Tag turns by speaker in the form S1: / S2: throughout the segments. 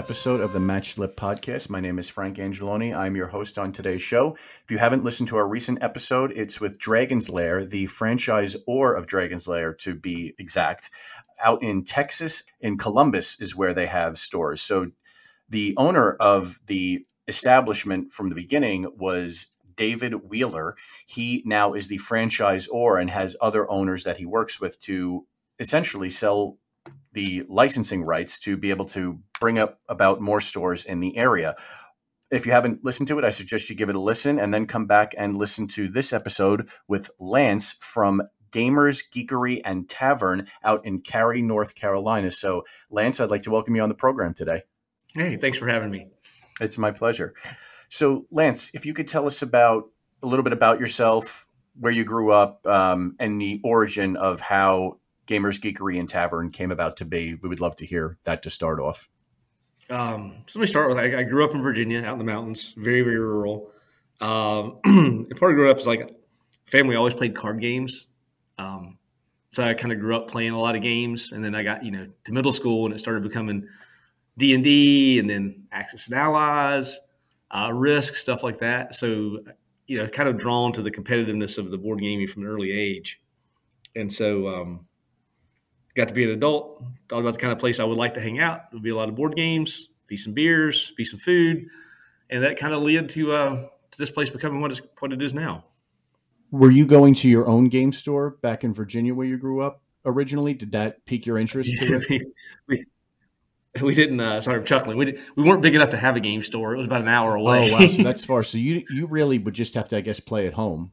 S1: episode of the Match Slip podcast. My name is Frank Angeloni. I'm your host on today's show. If you haven't listened to our recent episode, it's with Dragon's Lair, the franchisor of Dragon's Lair to be exact, out in Texas. In Columbus is where they have stores. So the owner of the establishment from the beginning was David Wheeler. He now is the franchisor and has other owners that he works with to essentially sell the licensing rights to be able to bring up about more stores in the area. If you haven't listened to it, I suggest you give it a listen and then come back and listen to this episode with Lance from Gamers Geekery and Tavern out in Cary, North Carolina. So, Lance, I'd like to welcome you on the program today.
S2: Hey, thanks for having me.
S1: It's my pleasure. So, Lance, if you could tell us a little bit about yourself, where you grew up, and the origin of how Gamers Geekery and Tavern came about to be. We would love to hear that to start off.
S2: So let me start with, I grew up in Virginia, out in the mountains, very, very rural. And part of growing up is like family always played card games. So I kind of grew up playing a lot of games, and then I got, to middle school and it started becoming D&D and then Axis and Allies, Risk, stuff like that. So, kind of drawn to the competitiveness of the board gaming from an early age. And so, got to be an adult, thought about the kind of place I would like to hang out. It would be a lot of board games, be some beers, be some food. And that kind of led to this place becoming what it is now.
S1: Were you going to your own game store back in Virginia where you grew up originally? Did that pique your interest?
S2: We didn't, sorry, I'm chuckling. We weren't big enough to have a game store. It was about an hour away.
S1: Oh, wow. So that's far. So you really would just have to, I guess, play at home.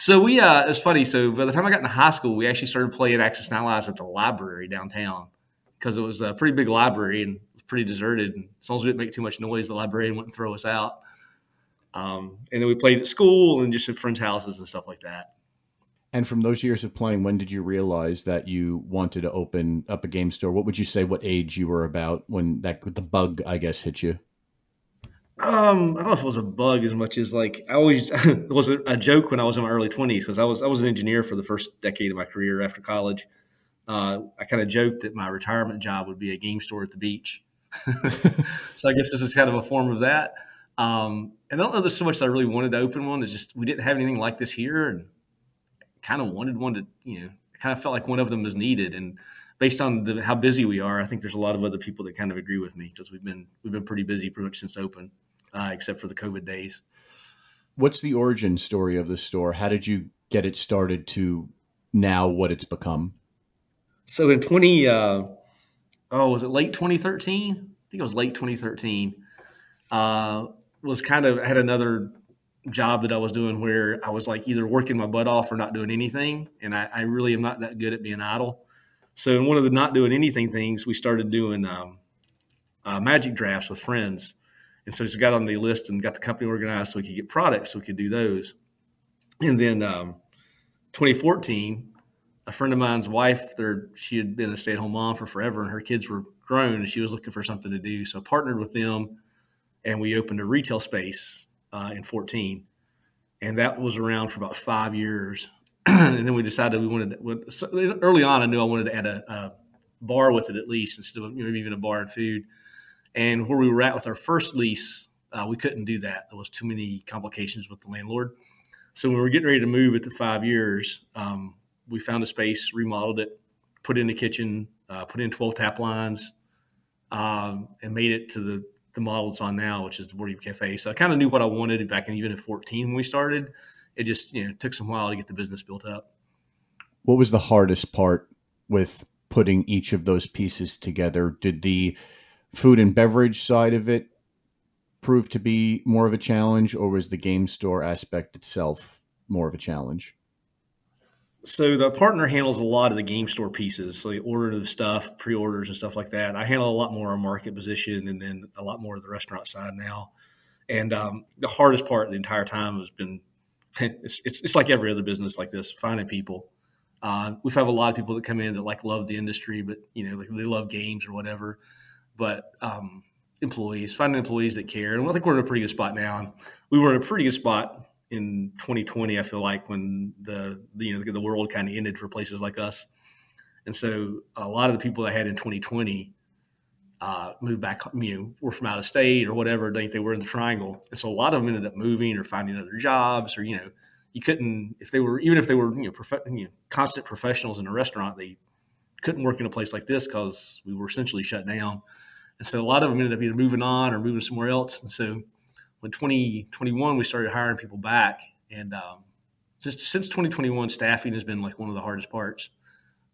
S2: So it was funny. So by the time I got into high school, we actually started playing Axis and Allies at the library downtown because it was a pretty big library and it was pretty deserted. And as long as we didn't make too much noise, the librarian wouldn't throw us out. And then we played at school and just at friends' houses and stuff like that.
S1: And from those years of playing, when did you realize that you wanted to open up a game store? What would you say, what age you were about when the bug, I guess, hit you?
S2: I don't know if it was a bug as much as like I always it was a joke when I was in my early 20s because I was an engineer for the first decade of my career after college. I kind of joked that my retirement job would be a game store at the beach. So I guess this is kind of a form of that. And I don't know there's so much that I really wanted to open one. It's just we didn't have anything like this here, and kind of wanted one to I kind of felt like one of them was needed. And based on how busy we are, I think there's a lot of other people that kind of agree with me because we've been pretty busy pretty much since open. Except for the COVID days.
S1: What's the origin story of the store? How did you get it started to now what it's become?
S2: So in was it late 2013? I think it was late 2013. I had another job that I was doing where I was like either working my butt off or not doing anything. And I really am not that good at being idle. So in one of the not doing anything things, we started doing magic drafts with friends. And so just got on the list and got the company organized so we could get products so we could do those. And then 2014, a friend of mine's wife, she had been a stay-at-home mom for forever, and her kids were grown, and she was looking for something to do. So I partnered with them, and we opened a retail space in 14. And that was around for about 5 years. And then we decided early on, I knew I wanted to add a bar with it at least instead of maybe even a bar and food. And where we were at with our first lease, we couldn't do that. There was too many complications with the landlord. So when we were getting ready to move after 5 years, we found a space, remodeled it, put in the kitchen, put in 12 tap lines, and made it to the model it's on now, which is the Board Game Cafe. So I kind of knew what I wanted back even in 14 when we started. It just took some while to get the business built up.
S1: What was the hardest part with putting each of those pieces together? Did the food and beverage side of it prove to be more of a challenge, or was the game store aspect itself more of a challenge?
S2: So the partner handles a lot of the game store pieces. So they order the stuff, pre-orders and stuff like that. I handle a lot more on market position and then a lot more of the restaurant side now. And the hardest part the entire time has been, it's like every other business like this, finding people. We have a lot of people that come in that love the industry, but they love games or whatever. But finding employees that care. And I think we're in a pretty good spot now. We were in a pretty good spot in 2020, I feel like, when the world kind of ended for places like us. And so a lot of the people I had in 2020 moved back, were from out of state or whatever. They were in the triangle. And so a lot of them ended up moving or finding other jobs, or, you couldn't, if they were, even if they were, constant professionals in a restaurant, they couldn't work in a place like this because we were essentially shut down. And so a lot of them ended up either moving on or moving somewhere else. And so when 2021, we started hiring people back. And just since 2021, staffing has been like one of the hardest parts.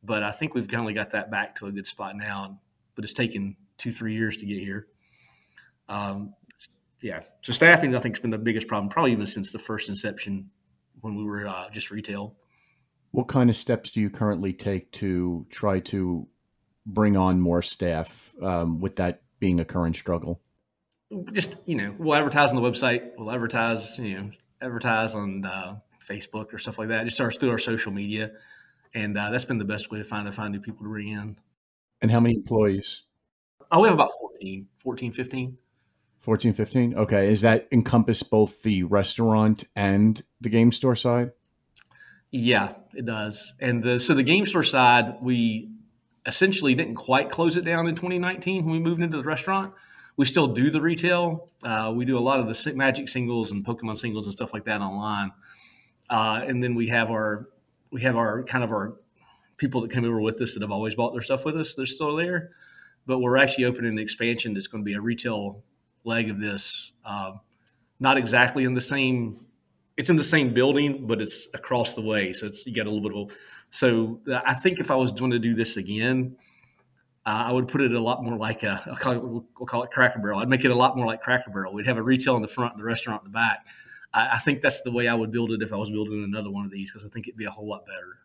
S2: But I think we've kind of got that back to a good spot now. But it's taken 2-3 years to get here. Yeah. So staffing, I think, has been the biggest problem, probably even since the first inception when we were just retail.
S1: What kind of steps do you currently take to try to bring on more staff, with that being a current struggle?
S2: Just, we'll advertise on the website. We'll advertise on Facebook or stuff like that. Just through our social media. And that's been the best way to find new people to bring in.
S1: And how many employees?
S2: Oh, we have about 14, 15.
S1: 14, 15? Okay. Does that encompass both the restaurant and the game store side?
S2: Yeah, it does. And so the game store side, we essentially didn't quite close it down in 2019 when we moved into the restaurant. We still do the retail. We do a lot of the Magic singles and Pokemon singles and stuff like that online. And then we have our kind of our people that come over with us that have always bought their stuff with us. They're still there, but we're actually opening an expansion that's going to be a retail leg of this. Not exactly in the same. It's in the same building, but it's across the way. So you got a little bit of. So I think if I was going to do this again, I would put it a lot more like we'll call it Cracker Barrel. I'd make it a lot more like Cracker Barrel. We'd have a retail in the front and the restaurant in the back. I think that's the way I would build it if I was building another one of these, because I think it'd be a whole lot better.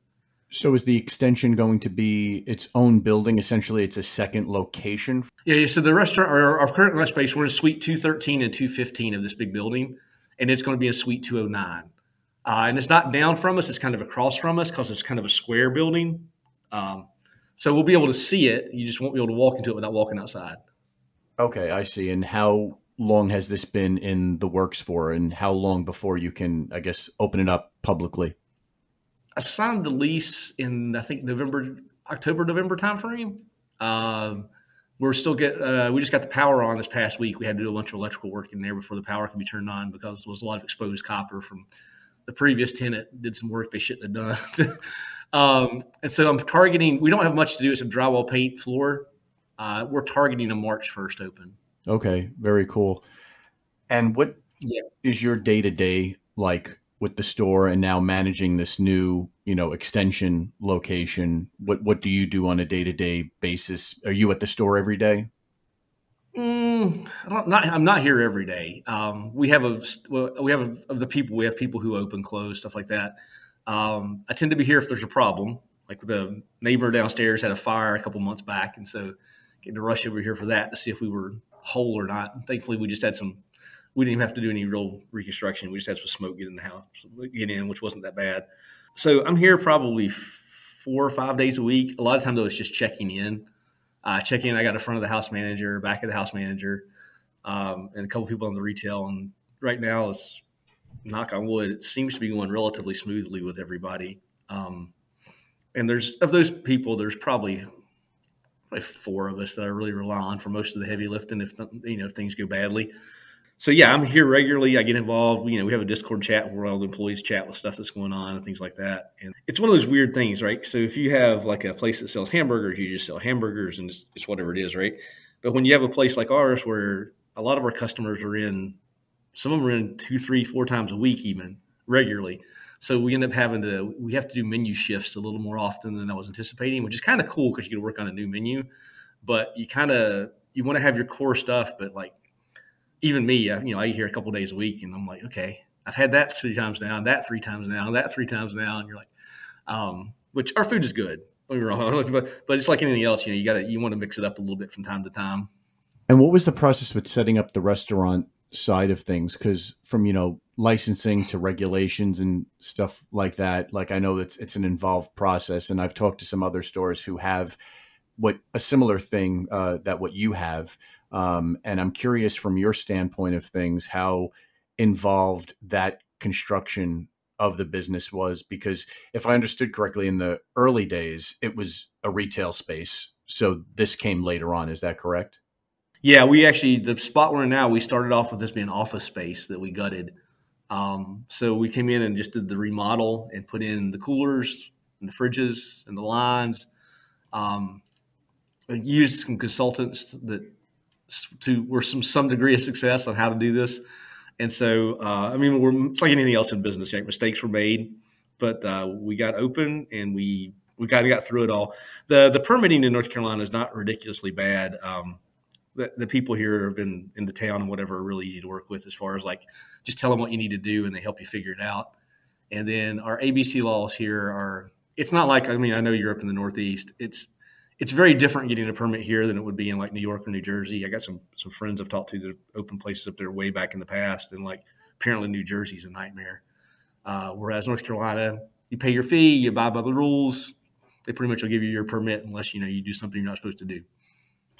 S1: So is the extension going to be its own building? Essentially, it's a second location?
S2: Yeah. So the restaurant, or our current restaurant space, we're in Suite 213 and 215 of this big building, and it's going to be in Suite 209. And it's not down from us. It's kind of across from us because it's kind of a square building. So we'll be able to see it. You just won't be able to walk into it without walking outside.
S1: Okay, I see. And how long has this been in the works for, and how long before you can, I guess, open it up publicly?
S2: I signed the lease in, I think, October, November timeframe. We just got the power on this past week. We had to do a bunch of electrical work in there before the power could be turned on because there was a lot of exposed copper from the previous tenant did some work they shouldn't have done. And so I'm targeting, we don't have much to do. It's a drywall paint floor. We're targeting a March 1st open.
S1: Okay, very cool. And what is your day-to-day like with the store and now managing this new, extension location? What do you do on a day-to-day basis? Are you at the store every day?
S2: I'm not here every day. We have people who open, close, stuff like that. I tend to be here if there's a problem. Like the neighbor downstairs had a fire a couple months back, and so getting to rush over here for that to see if we were whole or not. And thankfully, we just had we didn't even have to do any real reconstruction. We just had some smoke get in, which wasn't that bad. So I'm here probably 4 or 5 days a week. A lot of times, though, it's just checking in. I got a front of the house manager, back of the house manager, and a couple people on the retail. And right now, it's knock on wood, it seems to be going relatively smoothly with everybody. And of those people, there's probably 4 of us that I really rely on for most of the heavy lifting if things go badly. So yeah, I'm here regularly. I get involved. We have a Discord chat where all the employees chat with stuff that's going on and things like that. And it's one of those weird things, right? So if you have like a place that sells hamburgers, you just sell hamburgers and it's whatever it is, right? But when you have a place like ours where a lot of our customers some of them are in 2, 3, 4 times a week, even regularly. So we end up we have to do menu shifts a little more often than I was anticipating, which is kind of cool because you get to work on a new menu. But you want to have your core stuff, but like, even me, I eat here a couple of days a week, and I'm like, okay, I've had that 3 times now, and that 3 times now, and that 3 times now, and you're like, which our food is good, don't get me wrong, but it's like anything else, you want to mix it up a little bit from time to time.
S1: And what was the process with setting up the restaurant side of things? Because from licensing to regulations and stuff like that, like I know it's an involved process, and I've talked to some other stores who have a similar thing that what you have. And I'm curious from your standpoint of things, how involved that construction of the business was, because if I understood correctly, in the early days, it was a retail space. So this came later on. Is that correct?
S2: Yeah, we actually, the spot we're in now, we started off with this being office space that we gutted. So we came in and just did the remodel and put in the coolers and the fridges and the lines. Um, Used some consultants that were some degree of success on how to do this. And so, I mean, it's like anything else in business. Like mistakes were made, but we got open and we kind of got through it all. The permitting in North Carolina is not ridiculously bad. The people here have been in the town and whatever are really easy to work with as far as like just tell them what you need to do and they help you figure it out. And then our ABC laws here are, it's not like, I mean, I know you're up in the Northeast. It's very different getting a permit here than it would be in like New York or New Jersey. I got some friends I've talked to that open places up there way back in the past, and like apparently New Jersey's a nightmare. Whereas North Carolina, you pay your fee, you abide by the rules. They pretty much will give you your permit unless you do something you're not supposed to do.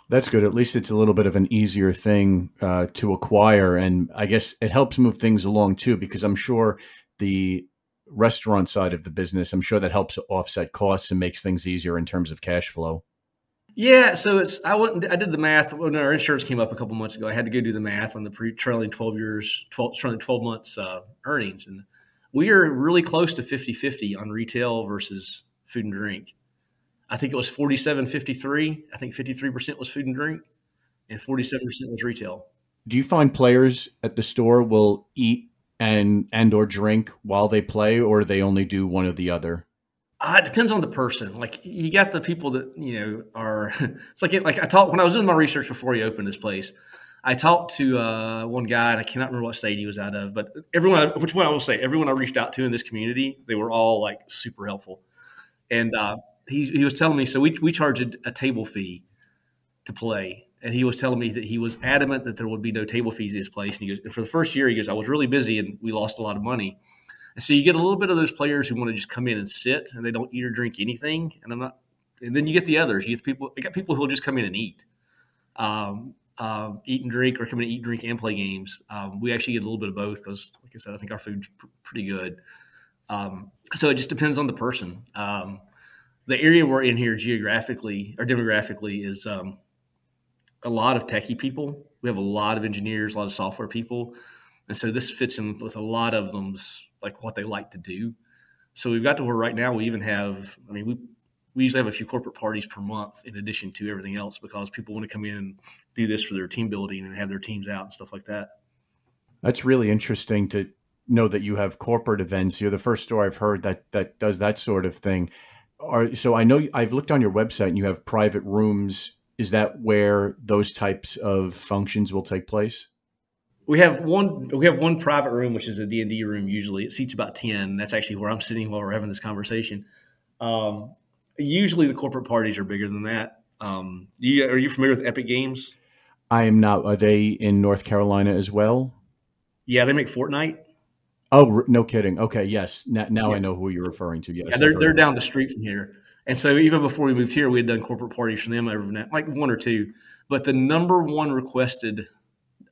S1: That's good. At least it's a little bit of an easier thing to acquire. And I guess it helps move things along too, because I'm sure the restaurant side of the business, I'm sure that helps offset costs and makes things easier in terms of cash flow.
S2: Yeah, so I did the math when our insurance came up a couple months ago. I had to go do the math on the trailing 12 months earnings, and we are really close to 50-50 on retail versus food and drink. I think it was 47-53. I think 53% was food and drink, and 47% was retail.
S1: Do you find players at the store will eat and or drink while they play, or they only do one or the other?
S2: It depends on the person. Like you got the people that are. It's like I talked when I was doing my research before he opened this place. I talked to one guy, and I cannot remember what state he was out of, but everyone I will say, everyone I reached out to in this community, they were all like super helpful. And he was telling me, so we charge a table fee to play, and he was telling me that he was adamant that there would be no table fees at his place. And he goes, and for the first year, he goes, I was really busy and we lost a lot of money. And so you get a little bit of those players who want to just come in and sit and they don't eat or drink anything. And I'm not. And then you get the others. You get people. You got people who will just come in and eat, eat and drink, or come in and eat, drink, and play games. We actually get a little bit of both because, like I said, I think our food's pretty good. So it just depends on the person. The area we're in here geographically or demographically is a lot of techie people. We have a lot of engineers, a lot of software people. And so this fits in with a lot of them's like what they like to do. So we've got to where right now we even have, I mean, we usually have a few corporate parties per month in addition to everything else because people want to come in and do this for their team building and have their teams out and stuff like that.
S1: That's really interesting to know that you have corporate events. You're the first store I've heard that does that sort of thing. So I know I've looked on your website and you have private rooms. Is that where those types of functions will take place?
S2: We have one private room, which is a D&D room. Usually it seats about 10. That's actually where I'm sitting while we're having this conversation. Um, Usually the corporate parties are bigger than that. Are you familiar with Epic Games?
S1: I am not. Are they in North Carolina as well?
S2: Yeah, they make Fortnite.
S1: Oh, no kidding. Okay, yes. Now
S2: Yeah,
S1: I know who you're referring to.
S2: yeah,
S1: Yes, I've heard
S2: they're
S1: of them.
S2: down the street from here. And so even before we moved here, we had done corporate parties for them every night, like one or two. But the number one requested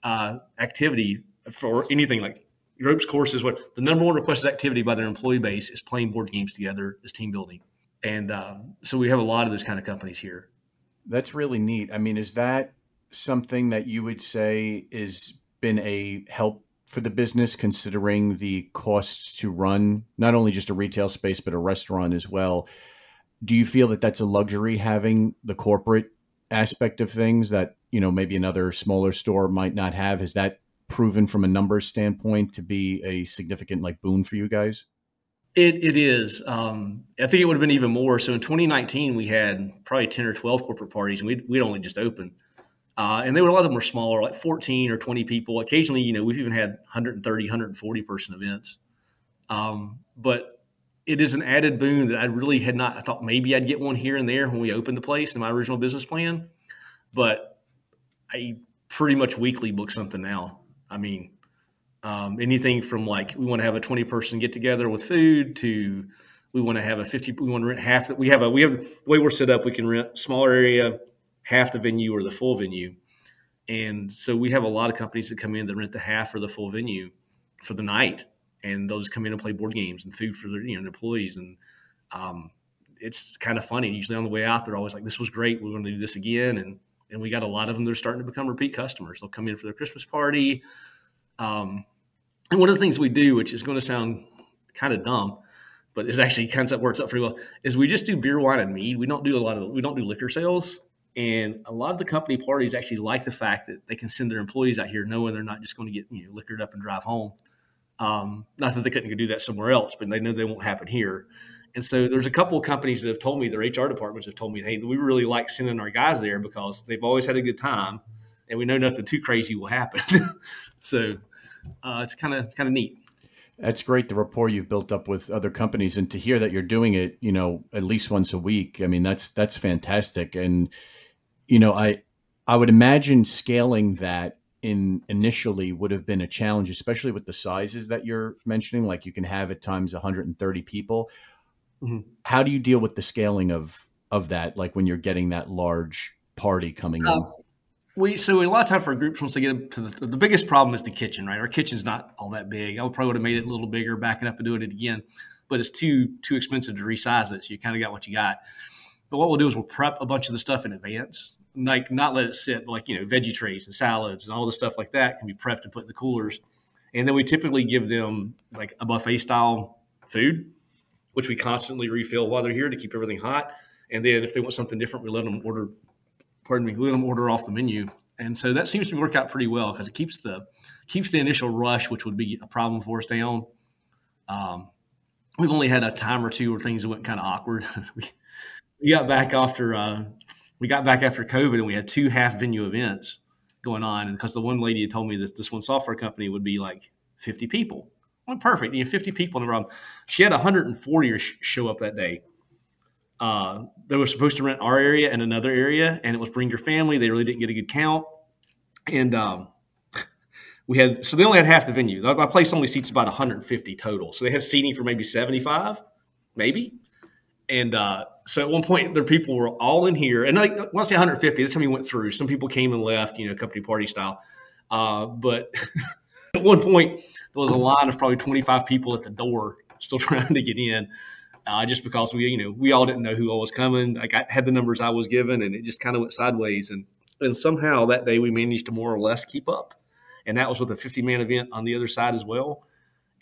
S2: activity for anything like ropes courses, what the number one requested activity by their employee base is playing board games together, is team building. And so we have a lot of those kind of companies here.
S1: That's really neat. I mean, is that something that you would say is been a help for the business, considering the costs to run not only just a retail space but a restaurant as well? Do you feel that that's a luxury, having the corporate aspect of things that maybe another smaller store might not have? Has that proven from a numbers standpoint to be a significant like boon for you guys?
S2: It is. I think it would have been even more. So in 2019, we had probably 10 or 12 corporate parties, and we'd only just opened. And a lot of them were smaller, like 14 or 20 people. Occasionally, we've even had 130, 140 person events. But it is an added boon that I really had not. I thought maybe I'd get one here and there when we opened the place in my original business plan, but I pretty much weekly book something now. I mean, anything from like we want to have a 20-person get together with food to we want to have a 50. We want to rent half that. We have the way we're set up. We can rent smaller area, half the venue or the full venue. And so we have a lot of companies that come in that rent the half or the full venue for the night, and they'll just come in and play board games and food for their employees. And it's kind of funny. Usually on the way out, they're always like, "This was great. We're going to do this again." And And we got a lot of them that are starting to become repeat customers. They'll come in for their Christmas party. And one of the things we do, which is going to sound kind of dumb, but it's actually kind of works out pretty well, is we just do beer, wine, and mead. We don't do liquor sales. And a lot of the company parties actually like the fact that they can send their employees out here knowing they're not just going to get liquored up and drive home. Not that they couldn't go do that somewhere else, but they know they won't happen here. And so there's a couple of companies that have told me, their HR departments have told me, hey, we really like sending our guys there because they've always had a good time, and we know nothing too crazy will happen. So it's kind of neat.
S1: That's great, the rapport you've built up with other companies, and to hear that you're doing it, at least once a week. I mean, that's fantastic. And I would imagine scaling that initially would have been a challenge, especially with the sizes that you're mentioning. Like you can have at times 130 people.
S2: Mm-hmm.
S1: How do you deal with the scaling of that? Like when you're getting that large party coming in?
S2: So a lot of time for groups, once they get to the biggest problem is the kitchen, right? Our kitchen's not all that big. I probably would have made it a little bigger, backing up and doing it again, but it's too expensive to resize it. So you kind of got what you got. But what we'll do is we'll prep a bunch of the stuff in advance, like not let it sit, but like, veggie trays and salads and all the stuff like that can be prepped and put in the coolers. And then we typically give them like a buffet style food, which we constantly refill while they're here to keep everything hot. And then if they want something different, we let them order off the menu. And so that seems to work out pretty well because it keeps the initial rush, which would be a problem for us, down. We've only had a time or two where things went kind of awkward. we got back after COVID, and we had 2 half venue events going on. And because the one lady had told me that this one software company would be like 50 people. Well, perfect. 50 people in the room. She had 140 show up that day. They were supposed to rent our area and another area, and it was bring your family. They really didn't get a good count. And they only had half the venue. My place only seats about 150 total. So they had seating for maybe 75, maybe. And so at one point, their people were all in here. And when I say 150, that's how many went through. Some people came and left, company party style. But at one point, there was a line of probably 25 people at the door still trying to get in. Just because we all didn't know who all was coming. Like I had the numbers I was given, and it just kind of went sideways. And somehow that day we managed to more or less keep up. And that was with a 50-man event on the other side as well.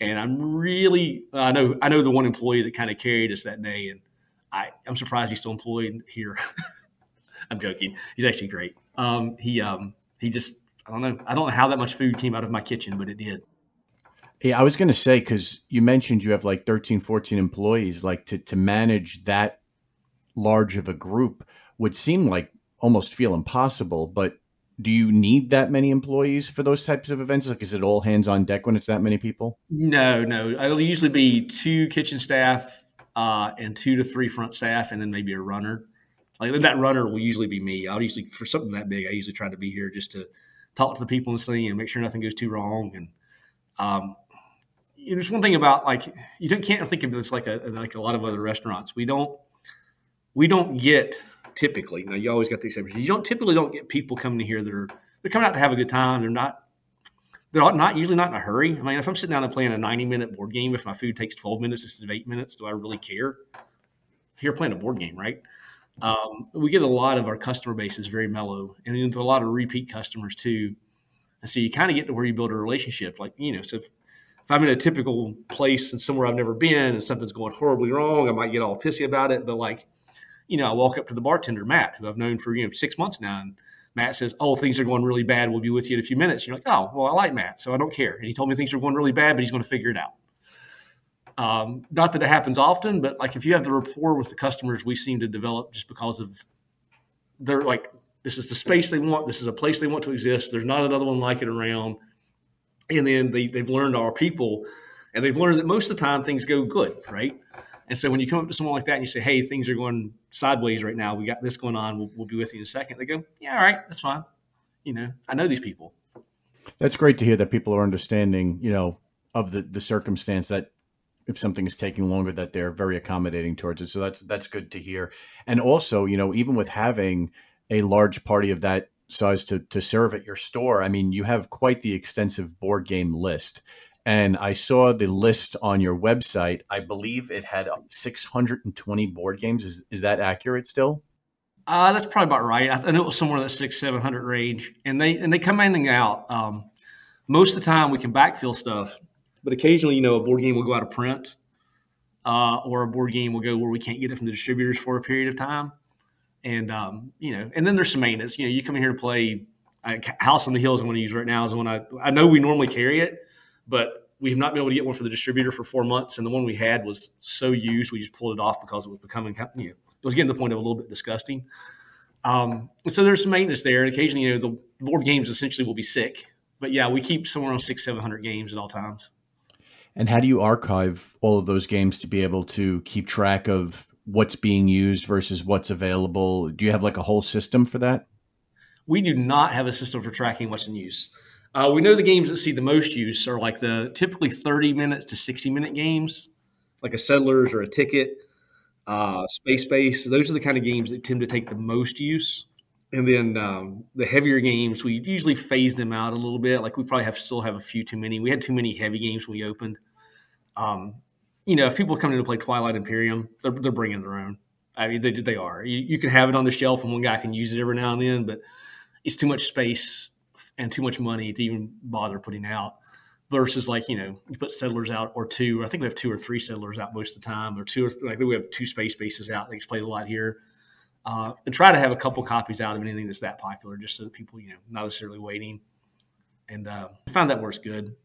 S2: And I'm really I know the one employee that kind of carried us that day, and I'm surprised he's still employed here. I'm joking. He's actually great. He just I don't know how that much food came out of my kitchen, but it did.
S1: Yeah, I was going to say, because you mentioned you have like 13, 14 employees, like to manage that large of a group would seem like almost feel impossible. But do you need that many employees for those types of events? Like, is it all hands on deck when it's that many people?
S2: No. It'll usually be 2 kitchen staff and 2 to 3 front staff, and then maybe a runner. Like that runner will usually be me. I'll usually, for something that big, I usually try to be here just to talk to the people in the scene and make sure nothing goes too wrong. And there's one thing about you can't think of this like a lot of other restaurants. We don't get typically. Now you always got the exceptions. You typically don't get people coming to here they're coming out to have a good time. They're not usually not in a hurry. I mean, if I'm sitting down and playing a 90-minute board game, if my food takes 12 minutes instead of 8 minutes, do I really care? Here playing a board game, right? We get a lot of our customer base is very mellow, and into a lot of repeat customers too. And so you kind of get to where you build a relationship. So if I'm in a typical place and somewhere I've never been and something's going horribly wrong, I might get all pissy about it. But I walk up to the bartender, Matt, who I've known for 6 months now, and Matt says, "Oh, things are going really bad. We'll be with you in a few minutes." You're like, "Oh, well, I like Matt, so I don't care." And he told me things are going really bad, but he's going to figure it out. Not that it happens often, but if you have the rapport with the customers, we seem to develop just because of they're like, this is the space they want. This is a place they want to exist. There's not another one like it around. And then they've learned our people, and they've learned that most of the time things go good, right? And so when you come up to someone like that and you say, "Hey, things are going sideways right now. We got this going on. We'll be with you in a second." They go, "Yeah, all right, that's fine. I know these people."
S1: That's great to hear that people are understanding, of the circumstance, that if something is taking longer, that they're very accommodating towards it. So that's good to hear. And also, even with having a large party of that size to serve at your store, I mean, you have quite the extensive board game list. And I saw the list on your website. I believe it had 620 board games. Is that accurate still?
S2: That's probably about right. I know it was somewhere in that 600-700 range, and they come in and out. Most of the time, we can backfill stuff, but occasionally, a board game will go out of print, or a board game will go where we can't get it from the distributors for a period of time, and and then there's some maintenance. You come in here to play. House on the Hills I'm going to use right now is one I know we normally carry it, but we've not been able to get one from the distributor for 4 months, and the one we had was so used we just pulled it off because it was becoming it was getting to the point of a little bit disgusting. So there's some maintenance there, and occasionally the board games essentially will be sick, but yeah, we keep somewhere on 600-700 games at all times.
S1: And how do you archive all of those games to be able to keep track of what's being used versus what's available? Do you have like a whole system for that?
S2: We do not have a system for tracking what's in use. We know the games that see the most use are like the typically 30 minutes to 60-minute games, like a Settlers or a Ticket, Space Base. Those are the kind of games that tend to take the most use. And then the heavier games, we usually phase them out a little bit. Like we probably still have a few too many. We had too many heavy games when we opened. If people come in to play Twilight Imperium, they're bringing their own. I mean, they are. You can have it on the shelf and one guy can use it every now and then, but it's too much space and too much money to even bother putting out. Versus you put Settlers out or two. I think we have 2 or 3 Settlers out most of the time, or we have 2 Space Bases out. They played a lot here, and try to have a couple copies out of anything that's that popular, just so that people not necessarily waiting. And I found that works good.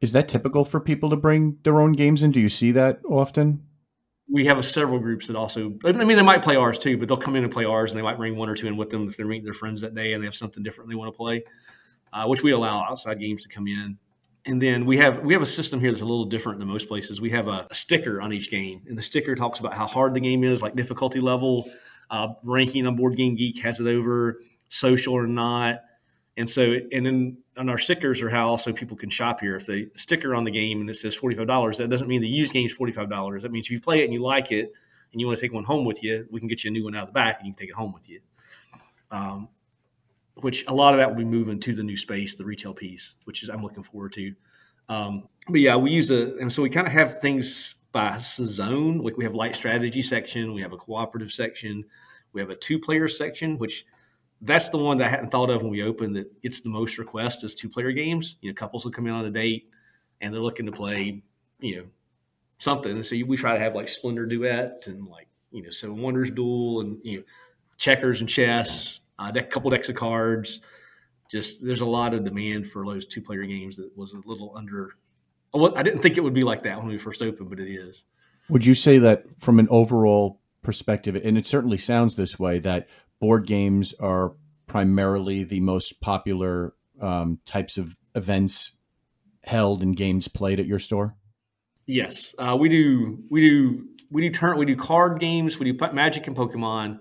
S1: Is that typical for people to bring their own games in? Do you see that often?
S2: We have several groups that also. I mean, they might play ours too, but they'll come in and play ours, and they might bring 1 or 2 in with them if they're meeting their friends that day and they have something different they want to play, which we allow outside games to come in. And then we have a system here that's a little different than most places. We have a sticker on each game, and the sticker talks about how hard the game is, like difficulty level, ranking on Board Game Geek has it over, social or not. And then on our stickers are how also people can shop here. If they sticker on the game and it says $45, that doesn't mean the used game is $45. That means if you play it and you like it and you want to take one home with you, we can get you a new one out of the back and you can take it home with you. Which a lot of that will be moving to the new space, the retail piece, which is I'm looking forward to. But yeah, we use and so we kind of have things by zone. Like we have light strategy section, we have a cooperative section, we have a 2-player section, which that's the one that I hadn't thought of when we opened. That it's the most request is 2-player games. Couples will come in on a date and they're looking to play, something. And so we try to have like Splendor Duet and Seven Wonders Duel and checkers and chess. A couple decks of cards. Just there's a lot of demand for those 2-player games that was a little under. I didn't think it would be like that when we first opened, but it is.
S1: Would you say that from an overall perspective, and it certainly sounds this way, that board games are primarily the most popular types of events held and games played at your store?
S2: Yes, we do card games. We do Magic and Pokemon.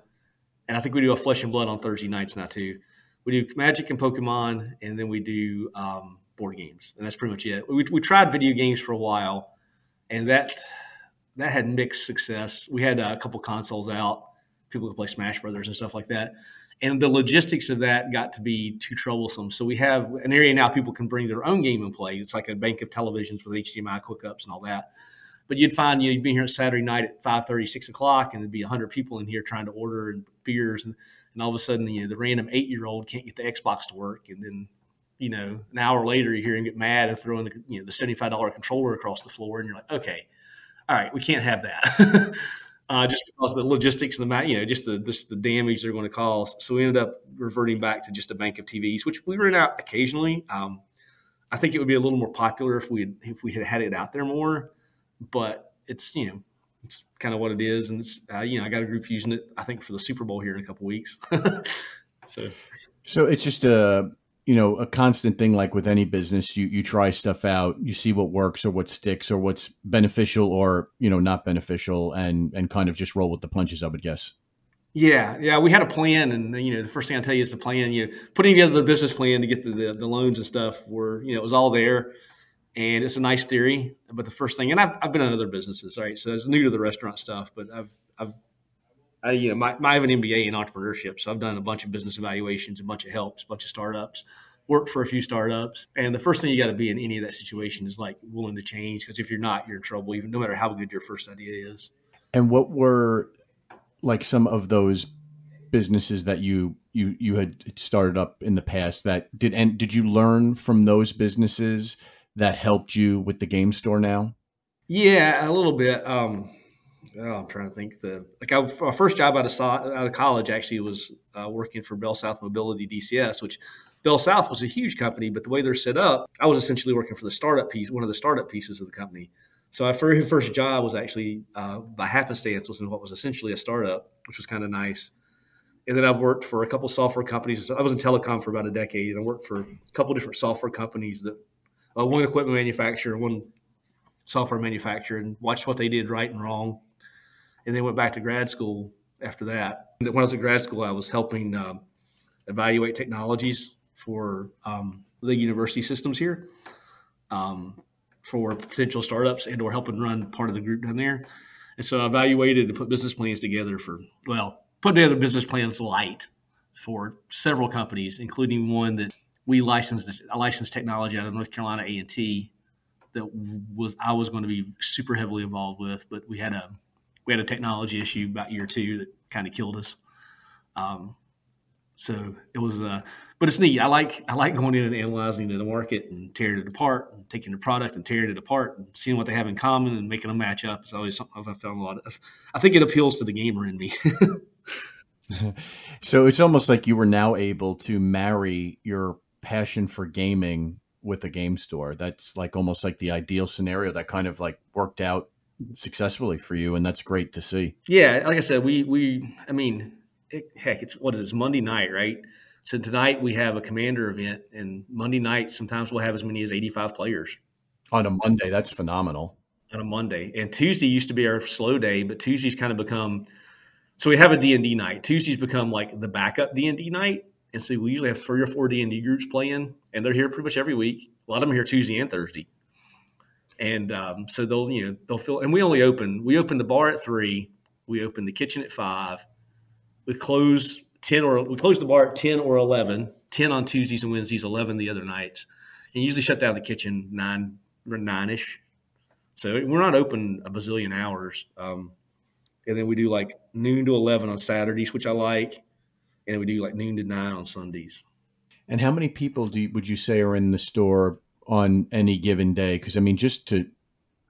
S2: And I think we do a Flesh and Blood on Thursday nights now too. We do Magic and Pokemon, and then we do board games, and that's pretty much it. We tried video games for a while, and that had mixed success. We had a couple consoles out. People could play Smash Brothers and stuff like that, and the logistics of that got to be too troublesome. So we have an area now people can bring their own game and play. It's like a bank of televisions with HDMI hookups and all that. But you'd find you'd be here Saturday night at 5:30, 6 o'clock, and there'd be 100 people in here trying to order and beers, and all of a sudden, the random 8-year-old can't get the Xbox to work, and then, an hour later, you hear him get mad and throw in the $75 controller across the floor, and you're like, okay, all right, we can't have that, just because of the logistics and just the damage they're going to cause. So we ended up reverting back to just a bank of TVs, which we rent out occasionally. I think it would be a little more popular if we had it out there more. But it's it's kind of what it is, and it's I got a group using it. I think for the Super Bowl here in a couple weeks. So
S1: it's just a constant thing. Like with any business, you try stuff out, you see what works or what sticks or what's beneficial or not beneficial, and kind of just roll with the punches, I would guess.
S2: Yeah, we had a plan, and the first thing I tell you is the plan. Putting together the business plan to get the loans and stuff. It was all there. And it's a nice theory, but the first thing, and I've been in other businesses, right? So it's new to the restaurant stuff, but I have an MBA in entrepreneurship, so I've done a bunch of business evaluations, a bunch of helps, a bunch of startups, worked for a few startups, and the first thing you got to be in any of that situation is like willing to change, because if you're not, you're in trouble, even no matter how good your first idea is.
S1: And what were like some of those businesses that you had started up in the past that did you learn from those businesses that helped you with the game store now?
S2: Yeah, a little bit. I'm trying to think. My first job out of college actually was working for Bell South Mobility DCS, which Bell South was a huge company, but the way they're set up, I was essentially working for the startup piece, one of the startup pieces of the company. So my very first job was actually by happenstance was in what was essentially a startup, which was kind of nice. And then I've worked for a couple software companies. I was in telecom for about a decade, and I worked for a couple different software companies that one equipment manufacturer, one software manufacturer, and watched what they did right and wrong. And then went back to grad school after that. And when I was in grad school, I was helping evaluate technologies for the university systems here for potential startups, and or helping run part of the group down there. And so I evaluated and put business plans together put together business plans light for several companies, including one that we licensed. I licensed technology out of North Carolina A&T that I was going to be super heavily involved with, but we had a technology issue about year two that kind of killed us. So it was, but it's neat. I like going in and analyzing the market and tearing it apart, and taking the product and tearing it apart and seeing what they have in common and making them match up. It's always something I've found a lot of. I think it appeals to the gamer in me.
S1: So it's almost like you were now able to marry your passion for gaming with a game store. That's like almost like the ideal scenario that kind of like worked out successfully for you, and that's great to see.
S2: Yeah, like I said, I mean, heck, it's Monday night, right? So tonight we have a commander event, and Monday night sometimes we'll have as many as 85 players
S1: On a Monday, that's phenomenal.
S2: on a Monday. And Tuesday used to be our slow day, but Tuesday's kind of become, so we have a D&D night. Tuesday's become like the backup D&D night. And so we usually have 3 or 4 D&D groups playing, and they're here pretty much every week. A lot of them are here Tuesday and Thursday. And so they'll fill, and we open the bar at 3, we open the kitchen at 5, we close the bar at 10 or 11, 10 on Tuesdays and Wednesdays, 11 the other nights, and usually shut down the kitchen 9ish. So we're not open a bazillion hours. And then we do like noon to 11 on Saturdays, which I like, and then we do like noon to 9 on Sundays.
S1: And how many people would you say are in the store on any given day? Because I mean, just to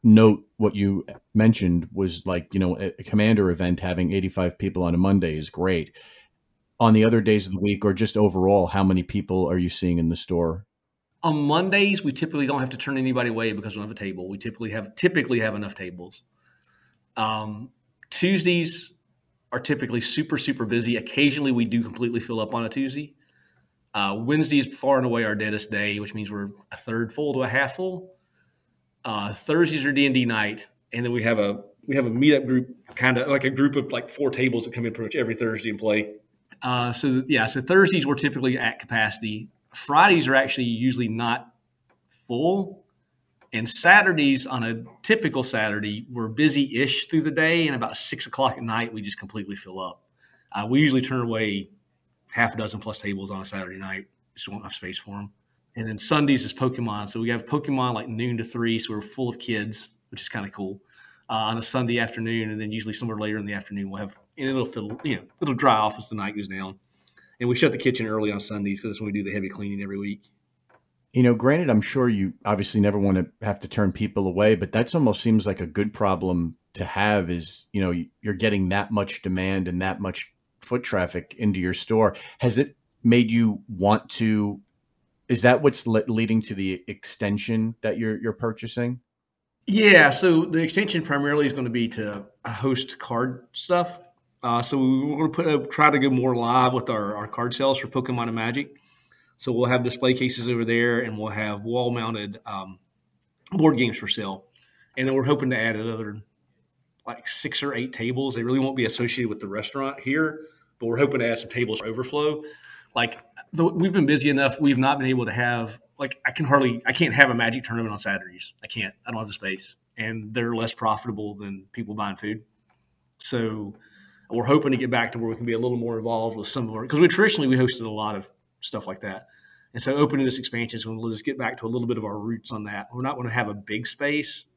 S1: note what you mentioned was like, a commander event having 85 people on a Monday is great. On the other days of the week, or just overall, how many people are you seeing in the store?
S2: On Mondays, we typically don't have to turn anybody away because we don't have a table. We typically have enough tables. Tuesdays are typically super, super busy. Occasionally, we do completely fill up on a Tuesday. Wednesday is far and away our deadest day, which means we're a third full to a half full. Thursdays are D&D night, and then we have a meetup group, kind of like a group of like 4 tables that come in pretty much every Thursday and play. So Thursdays we're typically at capacity. Fridays are actually usually not full, and Saturdays, on a typical Saturday, we're busy-ish through the day, and about 6 o'clock at night we just completely fill up. We usually turn away half a dozen plus tables on a Saturday night. Just don't have space for them. And then Sundays is Pokemon. So we have Pokemon like noon to 3, so we're full of kids, which is kind of cool, on a Sunday afternoon. And then usually somewhere later in the afternoon we'll have, and it'll dry off as the night goes down. And we shut the kitchen early on Sundays because that's when we do the heavy cleaning every week.
S1: Granted, I'm sure you obviously never want to have to turn people away, but that's almost seems like a good problem to have is, you're getting that much demand and that much foot traffic into your store. Has it made you want to, is that what's leading to the extension that you're purchasing?
S2: Yeah, so the extension primarily is going to be to host card stuff. So we're going to try to go more live with our card sales for Pokemon and Magic. So we'll have display cases over there, and we'll have wall-mounted board games for sale. And then we're hoping to add another like 6 or 8 tables. They really won't be associated with the restaurant here, but we're hoping to add some tables for overflow. Like we've been busy enough, we've not been able to have, like, I can't have a Magic tournament on Saturdays. I don't have the space, and they're less profitable than people buying food. So we're hoping to get back to where we can be a little more involved with some of our, because we hosted a lot of stuff like that. And so opening this expansion is going to let us get back to a little bit of our roots on that. We're not going to have a big space,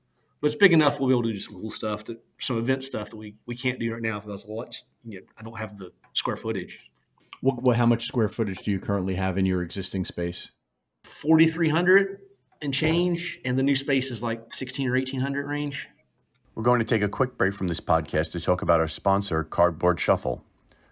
S2: but it's big enough we'll be able to do some cool stuff, some event stuff that we can't do right now because I don't have the square footage.
S1: How much square footage do you currently have in your existing space?
S2: 4,300 and change, and the new space is like 16 or 1,800 range.
S1: We're going to take a quick break from this podcast to talk about our sponsor, Cardboard Shuffle.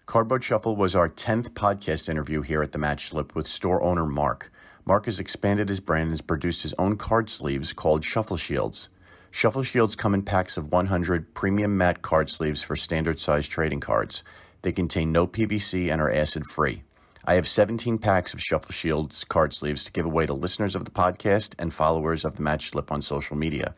S1: Cardboard Shuffle was our 10th podcast interview here at the Match Slip with store owner Mark. Mark has expanded his brand and has produced his own card sleeves called Shuffle Shields. Shuffle Shields come in packs of 100 premium matte card sleeves for standard size trading cards. They contain no PVC and are acid-free. I have 17 packs of Shuffle Shields card sleeves to give away to listeners of the podcast and followers of the Match Slip on social media.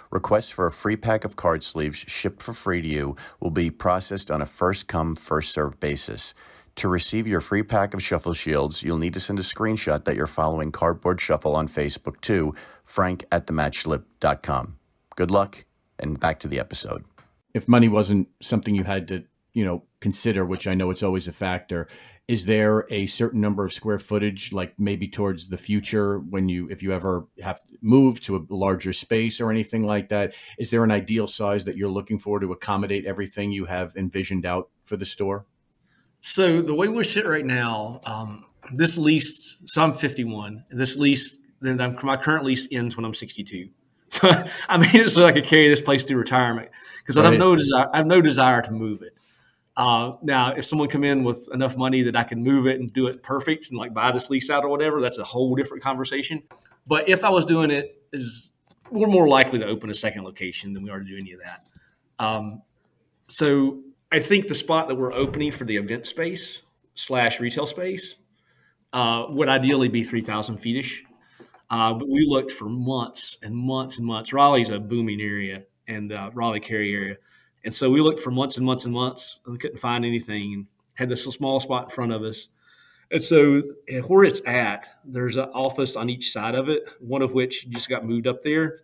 S1: Requests for a free pack of card sleeves shipped for free to you will be processed on a first-come, first-served basis. To receive your free pack of Shuffle Shields, you'll need to send a screenshot that you're following Cardboard Shuffle on Facebook to frank@thematchslip.com. Good luck, and back to the episode. If money wasn't something you had to, consider, which I know it's always a factor, is there a certain number of square footage, like maybe towards the future if you ever have to move to a larger space or anything like that? Is there an ideal size that you're looking for to accommodate everything you have envisioned out for the store?
S2: So the way we're sitting right now, this lease, so I'm 51. This lease, my current lease ends when I'm 62. So I made it so I could carry this place through retirement because I have no desire to move it. Now, if someone come in with enough money that I can move it and do it perfect and like buy this lease out or whatever, that's a whole different conversation. But if I was doing it, we're more likely to open a second location than we are to do any of that. So I think the spot that we're opening for the event space / retail space would ideally be 3,000 feet-ish. But we looked for months and months and months. Raleigh's a booming area, and Raleigh, Cary area. And so we looked for months and months and months and couldn't find anything and had this small spot in front of us. And so where it's at, there's an office on each side of it, one of which just got moved up there.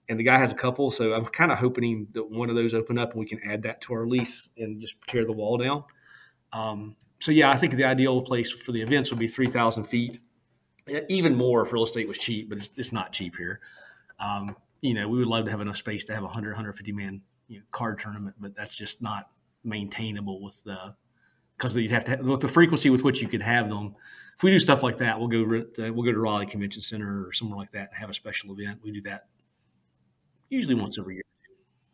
S2: And the guy has a couple. So I'm kind of hoping that one of those open up and we can add that to our lease and just tear the wall down. So, yeah, I think the ideal place for the events would be 3,000 feet. Even more if real estate was cheap, but it's not cheap here. We would love to have enough space to have 100, 150 man card tournament, but that's just not maintainable because you'd have to with the frequency with which you could have them. If we do stuff like that, we'll go to Raleigh Convention Center or somewhere like that and have a special event. We do that usually once every year.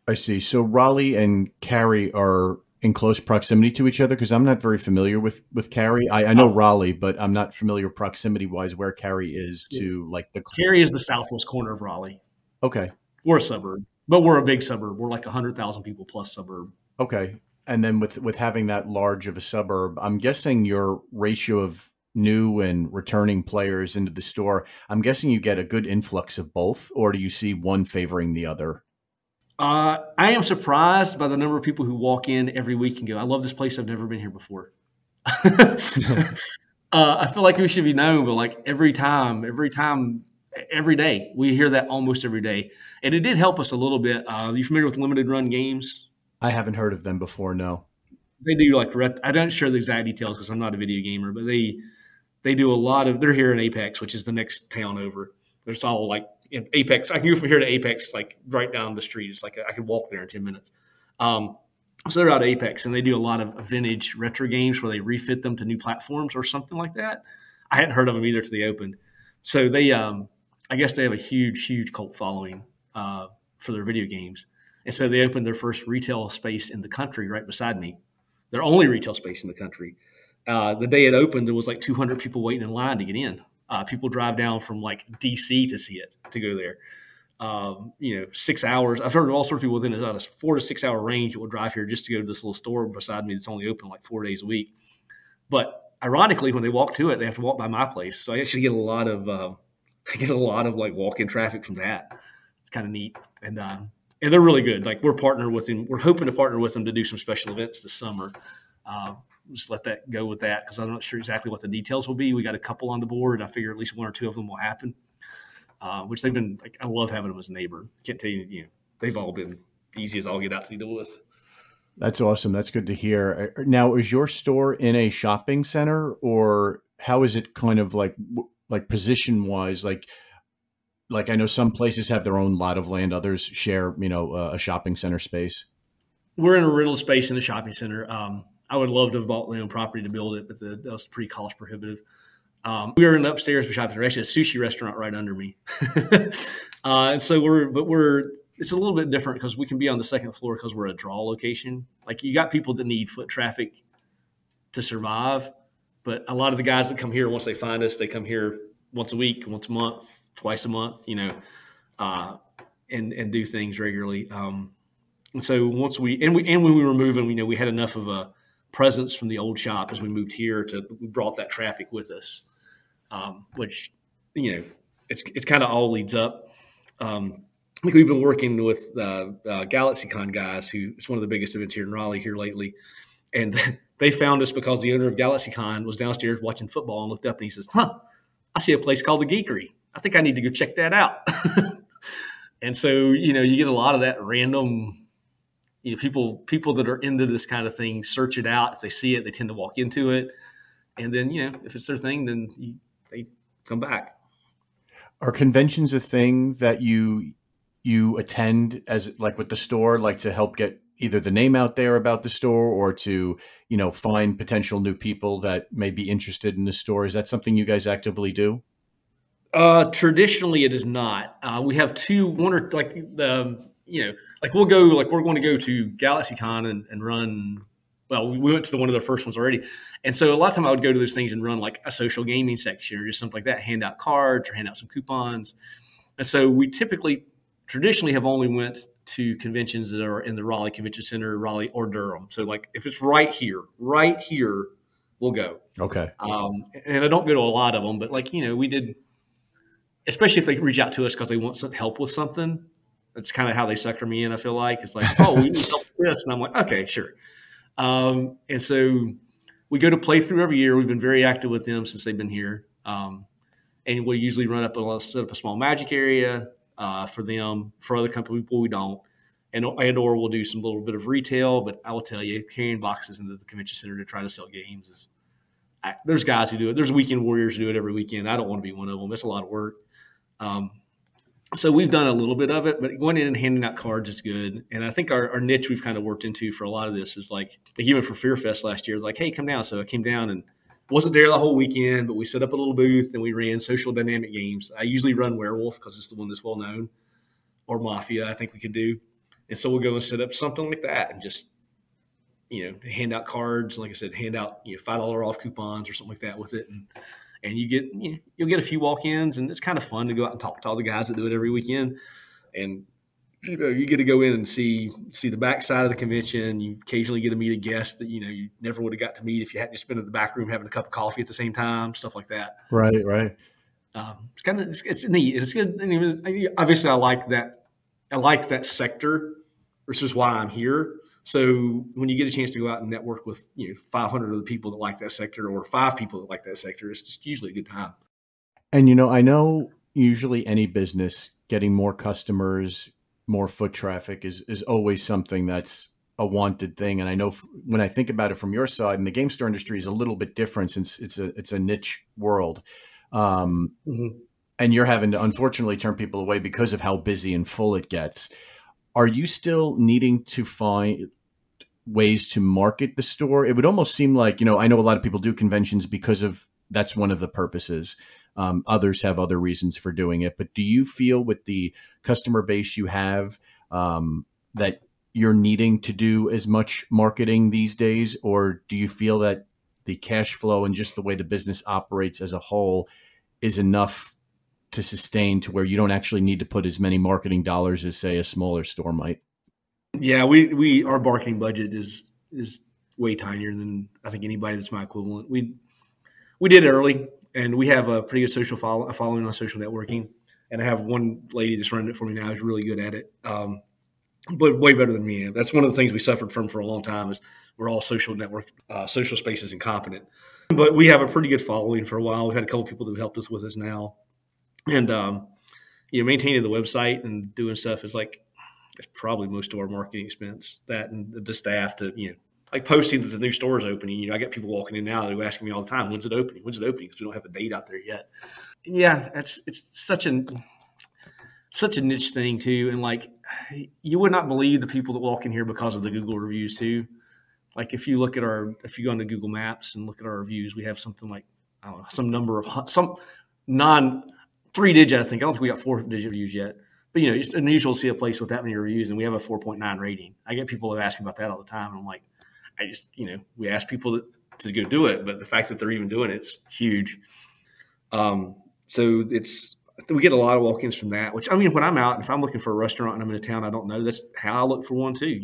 S1: I see. So Raleigh and Cary are in close proximity to each other because I'm not very familiar with Cary. I know Raleigh, but I'm not familiar proximity wise where Cary is to like the.
S2: Cary is the southwest corner of Raleigh.
S1: Okay.
S2: We're a suburb, but we're a big suburb. We're like 100,000 people plus suburb.
S1: Okay. And then with having that large of a suburb, I'm guessing your ratio of new and returning players into the store, I'm guessing you get a good influx of both, or do you see one favoring the other?
S2: I am surprised by the number of people who walk in every week and go, I love this place. I've never been here before. I feel like we should be known, but like every day, we hear that almost every day. And it did help us a little bit. You familiar with limited run games?
S1: I haven't heard of them before, no.
S2: They do I don't share the exact details because I'm not a video gamer, but they do a lot of, they're here in Apex, which is the next town over. There's all like in Apex. I can go from here to Apex, like right down the street. It's like I could walk there in 10 minutes. So they're out of Apex, and they do a lot of vintage retro games where they refit them to new platforms or something like that. I hadn't heard of them either till they opened. So they, I guess they have a huge, huge cult following for their video games. And so they opened their first retail space in the country right beside me. Their only retail space in the country. The day it opened, there was like 200 people waiting in line to get in. People drive down from like DC to see it, to go there. 6 hours. I've heard of all sorts of people within a 4 to 6 hour range that will drive here just to go to this little store beside me that's only open like 4 days a week. But ironically, when they walk to it, they have to walk by my place. So I actually get a lot of like walk-in traffic from that. It's kind of neat. And they're really good. Like we're partnered with them. We're hoping to partner with them to do some special events this summer. Just let that go with that because I'm not sure exactly what the details will be. We got a couple on the board. I figure at least one or two of them will happen, which they've been like, I love having them as a neighbor. Can't tell you, they've all been easy as all get out to deal with.
S1: That's awesome. That's good to hear. Now, is your store in a shopping center or how is it kind of like position wise? Like I know some places have their own lot of land. Others share, a shopping center space.
S2: We're in a rental space in a shopping center. I would love to have bought my own property to build it, but that was pretty cost prohibitive. We were in the upstairs shop. There's actually a sushi restaurant right under me. And so it's a little bit different because we can be on the second floor because we're a draw location. Like you got people that need foot traffic to survive. But a lot of the guys that come here, once they find us, they come here once a week, once a month, twice a month, and do things regularly. And so once when we were moving, we had enough of a presence from the old shop as we moved here we brought that traffic with us, which, it's kind of all leads up. I think we've been working with GalaxyCon guys, who is one of the biggest events here in Raleigh here lately. And they found us because the owner of GalaxyCon was downstairs watching football and looked up and he says, I see a place called the Geekery. I think I need to go check that out. And so, you get a lot of that random, people that are into this kind of thing search it out. If they see it, they tend to walk into it. And then, if it's their thing, then they come back.
S1: Are conventions a thing that you attend as like with the store, like to help get either the name out there about the store or to, find potential new people that may be interested in the store? Is that something you guys actively do?
S2: Traditionally, it is not. We have one or like we'll go, like we're going to go to GalaxyCon and run. Well, we went to one of the first ones already. And so a lot of time I would go to those things and run like a social gaming section or just something like that, hand out cards or hand out some coupons. And so we traditionally have only went to conventions that are in the Raleigh Convention Center, Raleigh or Durham. So like if it's right here, we'll go.
S1: Okay.
S2: And I don't go to a lot of them, but we did, especially if they reach out to us because they want some help with something. That's kind of how they sucker me in. I feel like it's like, oh, we need help with this. And I'm like, okay, sure. And so we go to Playthrough every year. We've been very active with them since they've been here. And we usually set up a small magic area for them. For other people, we don't. And/or we'll do some little bit of retail. But I will tell you, carrying boxes into the convention center to try to sell games there's guys who do it. There's weekend warriors who do it every weekend. I don't want to be one of them. It's a lot of work. So we've done a little bit of it, but going in and handing out cards is good. And I think our niche we've kind of worked into for a lot of this is like even for Fear Fest last year, like, hey, come down. So I came down and wasn't there the whole weekend, but we set up a little booth and we ran social dynamic games. I usually run Werewolf because it's the one that's well known, or Mafia I think we could do. And so we'll go and set up something like that and just, hand out cards. Like I said, hand out, $5 off coupons or something like that with it. And you'll get a few walk-ins, and it's kind of fun to go out and talk to all the guys that do it every weekend. And you get to go in and see the back side of the convention. You occasionally get to meet a guest that you never would have got to meet if you hadn't just been in the back room having a cup of coffee at the same time, stuff like that.
S1: Right.
S2: It's neat. It's good. And obviously, I like that sector, which is why I'm here. So when you get a chance to go out and network with 500 of the people that like that sector or 5 people that like that sector, it's just usually a good time.
S1: And I know usually any business getting more customers, more foot traffic is always something that's a wanted thing. And I know when I think about it from your side, and the game store industry is a little bit different since it's a niche world. And you're having to unfortunately turn people away because of how busy and full it gets. Are you still needing to find ways to market the store? It would almost seem like, I know a lot of people do conventions because that's one of the purposes. Others have other reasons for doing it. But do you feel with the customer base you have that you're needing to do as much marketing these days? Or do you feel that the cash flow and just the way the business operates as a whole is enough to sustain to where you don't actually need to put as many marketing dollars as, say, a smaller store might?
S2: Yeah, our marketing budget is way tinier than I think anybody that's my equivalent. We did it early, and we have a pretty good social following on social networking. And I have one lady that's running it for me now who's really good at it, but way better than me. That's one of the things we suffered from for a long time is we're all social spaces incompetent. But we have a pretty good following for a while. We've had a couple people that have helped us with us now. And, maintaining the website and doing stuff is it's probably most of our marketing expense, that and the staff to, like posting that the new store is opening. I get people walking in now who asking me all the time, when's it opening? When's it opening? Because we don't have a date out there yet. Yeah, it's such a niche thing too. And you would not believe the people that walk in here because of the Google reviews too. Like if you go into Google Maps and look at our reviews, we have something like, I don't know, some number of some non 3-digit. I think I don't think we got 4-digit reviews yet. But it's unusual to see a place with that many reviews, and we have a 4.9 rating. I get people that ask me about that all the time, and I'm like, we ask people to go do it, but the fact that they're even doing it's huge. So we get a lot of walk-ins from that. Which, I mean, when I'm out, if I'm looking for a restaurant and I'm in a town I don't know, that's how I look for one too.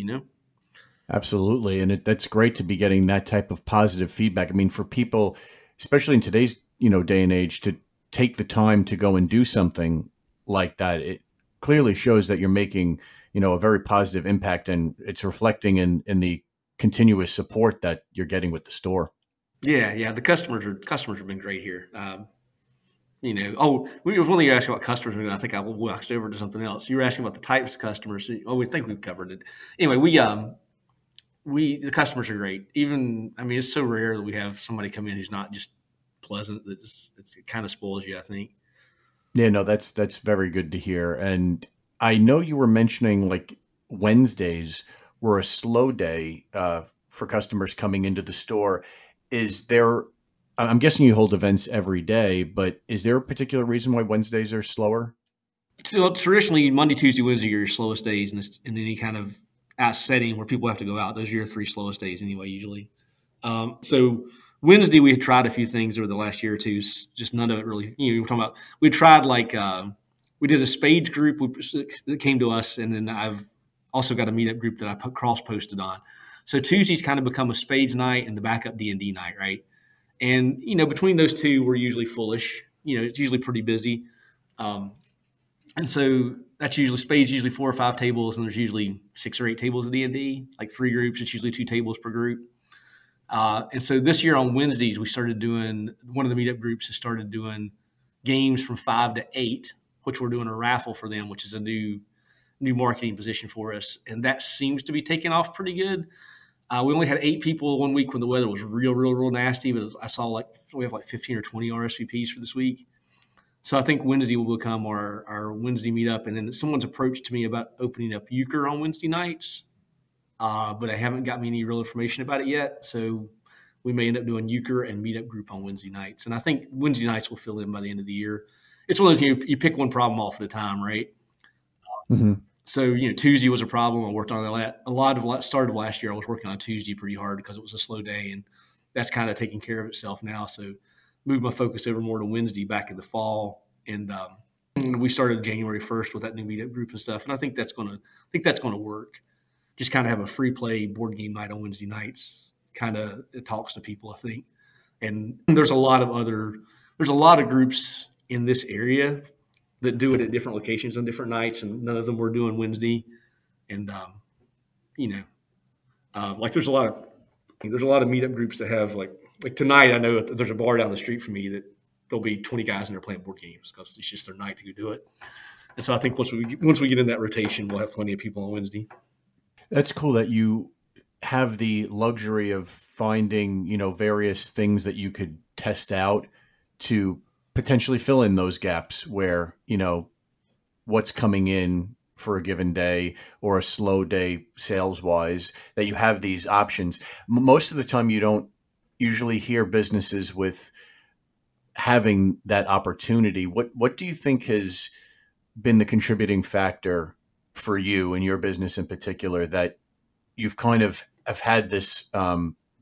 S1: Absolutely. And that's great to be getting that type of positive feedback. I mean, for people, especially in today's, day and age, to take the time to go and do something like that, it clearly shows that you're making, a very positive impact, and it's reflecting in the continuous support that you're getting with the store.
S2: Yeah. The customers have been great here. We was one thing you asked about customers, and I think I waxed over to something else. You were asking about the types of customers. We think we've covered it. Anyway, the customers are great. Even, I mean, it's so rare that we have somebody come in who's not just pleasant. That it kind of spoils you, I think.
S1: Yeah, no, that's very good to hear. And I know you were mentioning like Wednesdays were a slow day for customers coming into the store. Is there? I'm guessing you hold events every day, but is there a particular reason why Wednesdays are slower?
S2: So traditionally, Monday, Tuesday, Wednesday are your slowest days in any kind of setting where people have to go out. Those are your 3 slowest days anyway, usually. So Wednesday, we had tried a few things over the last year or two. Just none of it really. We're talking about. We tried we did a spades group that came to us, and then I've also got a meetup group that I cross posted on. So Tuesday's kind of become a spades night and the backup D&D night, right? And between those two, we're usually fullish. It's usually pretty busy, and so that's usually spades. Usually 4 or 5 tables, and there's usually 6 or 8 tables of D&D. Like 3 groups, it's usually 2 tables per group. And so this year on Wednesdays, we started doing, one of the meetup groups has started doing games from 5 to 8, which we're doing a raffle for them, which is a new marketing position for us. And that seems to be taking off pretty good. We only had 8 people one week when the weather was real nasty, but I saw we have 15 or 20 RSVPs for this week. So I think Wednesday will become our Wednesday meetup. And then someone's approached to me about opening up euchre on Wednesday nights. But I haven't got me any real information about it yet. So we may end up doing euchre and meetup group on Wednesday nights. And I think Wednesday nights will fill in by the end of the year. It's one of those, you pick one problem off at a time, right?
S1: Mm-hmm.
S2: So, Tuesday was a problem. I worked on that. Start of last year, I was working on Tuesday pretty hard because it was a slow day, and that's kind of taking care of itself now. So moved my focus over more to Wednesday back in the fall. And we started January 1st with that new meetup group and stuff. And I think that's going to work. Just kind of have a free play board game night on Wednesday nights. It talks to people, I think. And there's a lot of groups in this area that do it at different locations on different nights, and none of them were doing Wednesday. And there's a lot of meetup groups that have like tonight. I know there's a bar down the street from me that there'll be 20 guys in there playing board games because it's just their night to go do it. And so I think once we get in that rotation, we'll have plenty of people on Wednesday.
S1: That's cool that you have the luxury of finding, various things that you could test out to potentially fill in those gaps where, what's coming in for a given day or a slow day sales wise, that you have these options. Most of the time you don't usually hear businesses with having that opportunity. What do you think has been the contributing factor for you and your business in particular that you've kind of have had this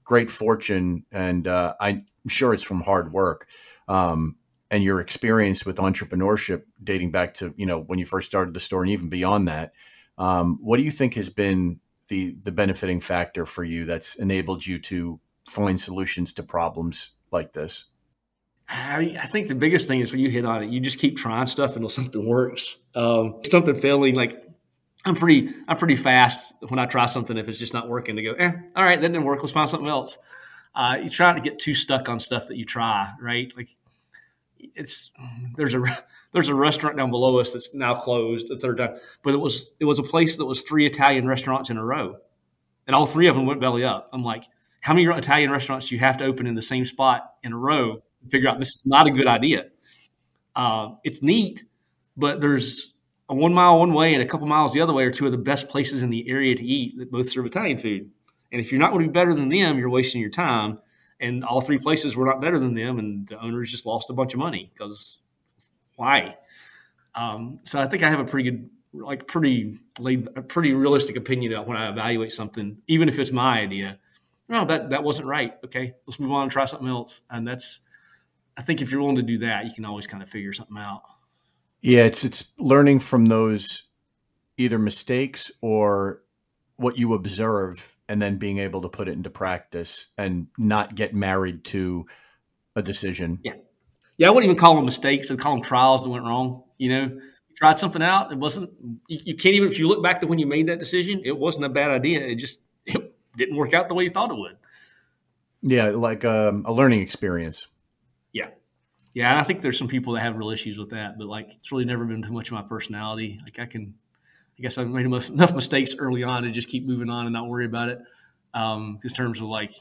S1: great fortune, and I'm sure it's from hard work, and your experience with entrepreneurship dating back to, when you first started the store and even beyond that. What do you think has been the benefiting factor for you that's enabled you to find solutions to problems like this?
S2: I think the biggest thing is when you hit on it, you just keep trying stuff until something works. Something failing, like I'm pretty fast when I try something. If it's just not working, to go, all right, that didn't work. Let's find something else. You try to get too stuck on stuff that you try, right? Like there's a restaurant down below us that's now closed the third time, but it was a place that was 3 Italian restaurants in a row, and all 3 of them went belly up. I'm like, how many Italian restaurants do you have to open in the same spot in a row to figure out this is not a good idea? It's neat, but there's a 1 mile one way and a couple miles the other way are 2 of the best places in the area to eat that both serve Italian food. And if you're not going to be better than them, you're wasting your time. And all three places were not better than them, and the owners just lost a bunch of money because why? So I think I have a pretty good, like a pretty realistic opinion of when I evaluate something, even if it's my idea. No, that wasn't right. Okay, let's move on and try something else. And that's, I think if you're willing to do that, you can always kind of figure something out.
S1: Yeah, it's learning from those either mistakes or what you observe and then being able to put it into practice and not get married to a decision.
S2: Yeah. Yeah, I wouldn't even call them mistakes. I'd call them trials that went wrong. You tried something out. It wasn't, you can't even, if you look back to when you made that decision, it wasn't a bad idea. It didn't work out the way you thought it would.
S1: Yeah, like a learning experience.
S2: Yeah. Yeah. And I think there's some people that have real issues with that, but like, it's really never been too much of my personality. Like I guess I've made enough mistakes early on to just keep moving on and not worry about it. In terms of like,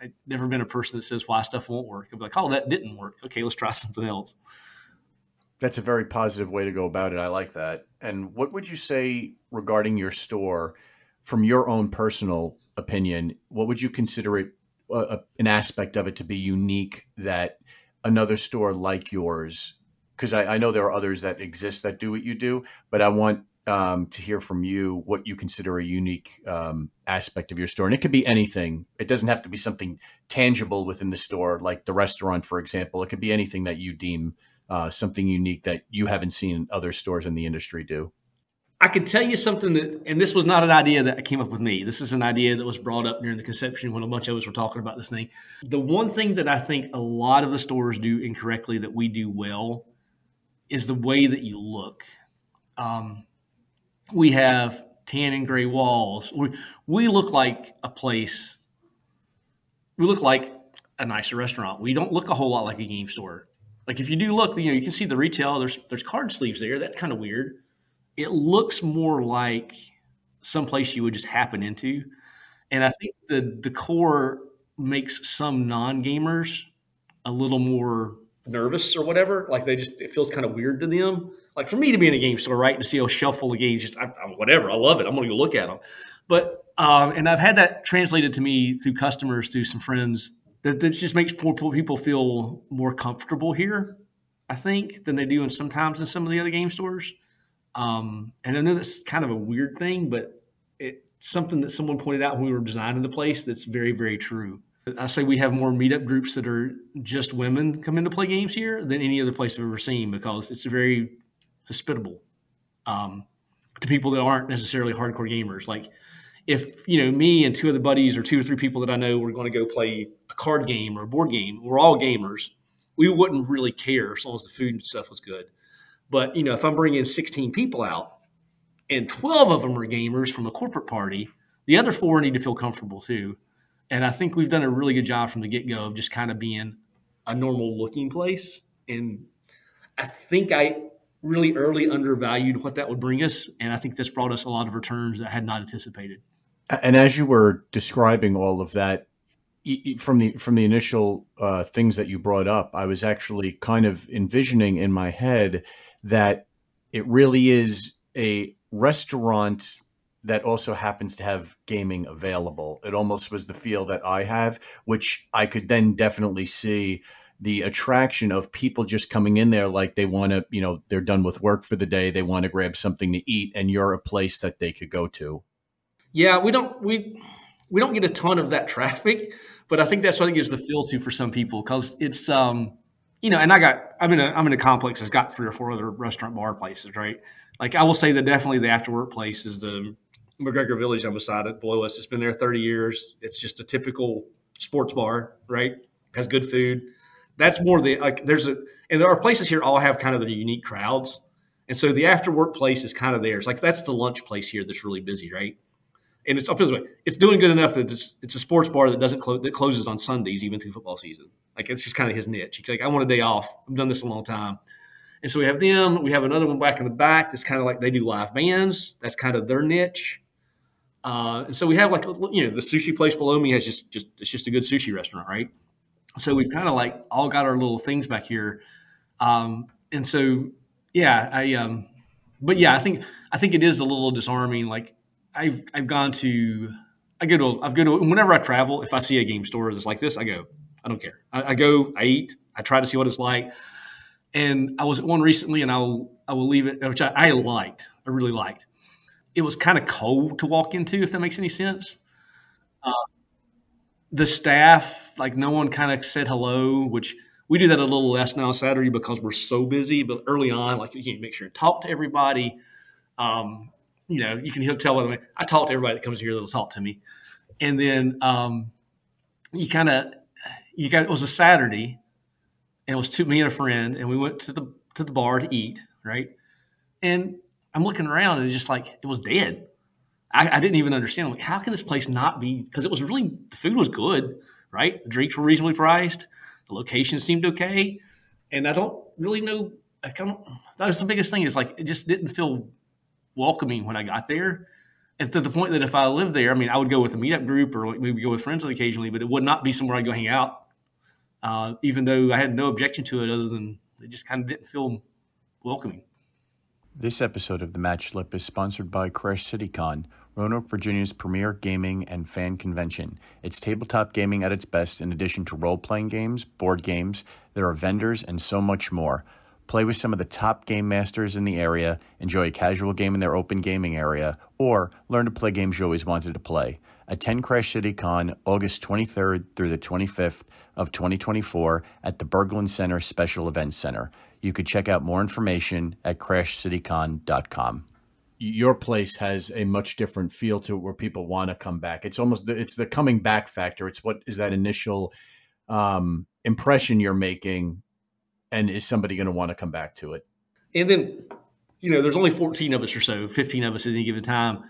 S2: I've never been a person that says why stuff won't work. I'll be like, oh, that didn't work. Okay, let's try something else.
S1: That's a very positive way to go about it. I like that. And what would you say regarding your store, from your own personal opinion? What would you consider it an aspect of it to be unique that another store like yours? Because I know there are others that exist that do what you do, but I want to hear from you what you consider a unique aspect of your store. And it could be anything. It doesn't have to be something tangible within the store, like the restaurant, for example. It could be anything that you deem something unique that you haven't seen other stores in the industry do.
S2: I could tell you something that, and this was not an idea that came up with me. This is an idea that was brought up during the conception when a bunch of us were talking about this thing. The one thing that I think a lot of the stores do incorrectly that we do well is the way that you look. We have tan and gray walls. We look like a place. We look like a nicer restaurant. We don't look a whole lot like a game store. Like if you do look, you can see the retail. There's card sleeves there. That's kind of weird. It looks more like someplace you would just happen into. And I think the decor makes some non-gamers a little more nervous or whatever. Like it feels kind of weird to them. Like for me to be in a game store, right, to see a shelf full of games, just whatever. I love it. I'm going to go look at them. But and I've had that translated to me through customers, through some friends, that just makes people feel more comfortable here, I think, than they do sometimes in some of the other game stores. And I know that's kind of a weird thing, but it's something that someone pointed out when we were designing the place that's very, very true. I say we have more meetup groups that are just women come in to play games here than any other place I've ever seen, because it's very hospitable to people that aren't necessarily hardcore gamers. Like if, me and two other buddies or two or three people that I know were going to go play a card game or a board game, we're all gamers, we wouldn't really care as long as the food and stuff was good. But, if I'm bringing 16 people out and 12 of them are gamers from a corporate party, the other 4 need to feel comfortable too. And I think we've done a really good job from the get-go of just kind of being a normal looking place. And I think I really early undervalued what that would bring us. And I think this brought us a lot of returns that I had not anticipated.
S1: And as you were describing all of that, from the initial things that you brought up, I was actually kind of envisioning in my head that it really is a restaurant that also happens to have gaming available. It almost was the feel that I have, which I could then definitely see the attraction of people just coming in there like they want to, they're done with work for the day, they want to grab something to eat, and you're a place that they could go to.
S2: Yeah, we don't get a ton of that traffic, but I think that's what it gives the feel to for some people, because it's and I'm in a complex that's got 3 or 4 other restaurant bar places, right? Like I will say that definitely the after work place is the McGregor Village on beside it below us. It's been there 30 years. It's just a typical sports bar, right? Has good food. That's more and there are places here all have kind of the unique crowds. And so the after work place is kind of theirs. Like that's the lunch place here that's really busy, right? And it's doing good enough that it's a sports bar that that closes on Sundays even through football season. Like it's just kind of his niche. He's like, I want a day off. I've done this a long time. And so we have them. We have another one back in the back that's kind of like they do live bands. That's kind of their niche. And so we have the sushi place below me has it's just a good sushi restaurant, right? So we've kind of like all got our little things back here. And so, yeah, but yeah, I think it is a little disarming. Like I've gone to whenever I travel, if I see a game store that's like this, I go. I don't care. I go, I eat, I try to see what it's like. And I was at one recently, and I will leave it, which I liked. I really liked. It was kind of cold to walk into, if that makes any sense. Uh, the staff, like no one kind of said hello, which we do that a little less now Saturday because we're so busy. But early on, like you can make sure and talk to everybody. Um, you can tell by the way I talk to everybody that comes here that'll talk to me. And then you kind of it was a Saturday, and it was me and a friend, and we went to the bar to eat, right? And I'm looking around, and it's just like it was dead. I didn't even understand. I'm like, how can this place not be? Because it was really the food was good, right? The drinks were reasonably priced. The location seemed okay, and I don't really know. That was the biggest thing. Is like it just didn't feel welcoming when I got there, and to the point that if I lived there, I mean, I would go with a meetup group or maybe go with friends occasionally, but it would not be somewhere I'd go hang out. Even though I had no objection to it, other than it just kind of didn't feel welcoming.
S1: This episode of The Match Slip is sponsored by Crash CityCon, Roanoke, Virginia's premier gaming and fan convention. It's tabletop gaming at its best. In addition to role-playing games, board games, there are vendors, and so much more. Play with some of the top game masters in the area, enjoy a casual game in their open gaming area, or learn to play games you always wanted to play. Attend Crash CityCon August 23rd through the 25th of 2024 at the Berglund Center Special Events Center. You could check out more information at crashcitycon.com. Your place has a much different feel to it where people want to come back. It's the coming back factor. It's what is that initial impression you're making, and is somebody going to want to come back to it?
S2: And then, there's only 14 of us or so, 15 of us at any given time.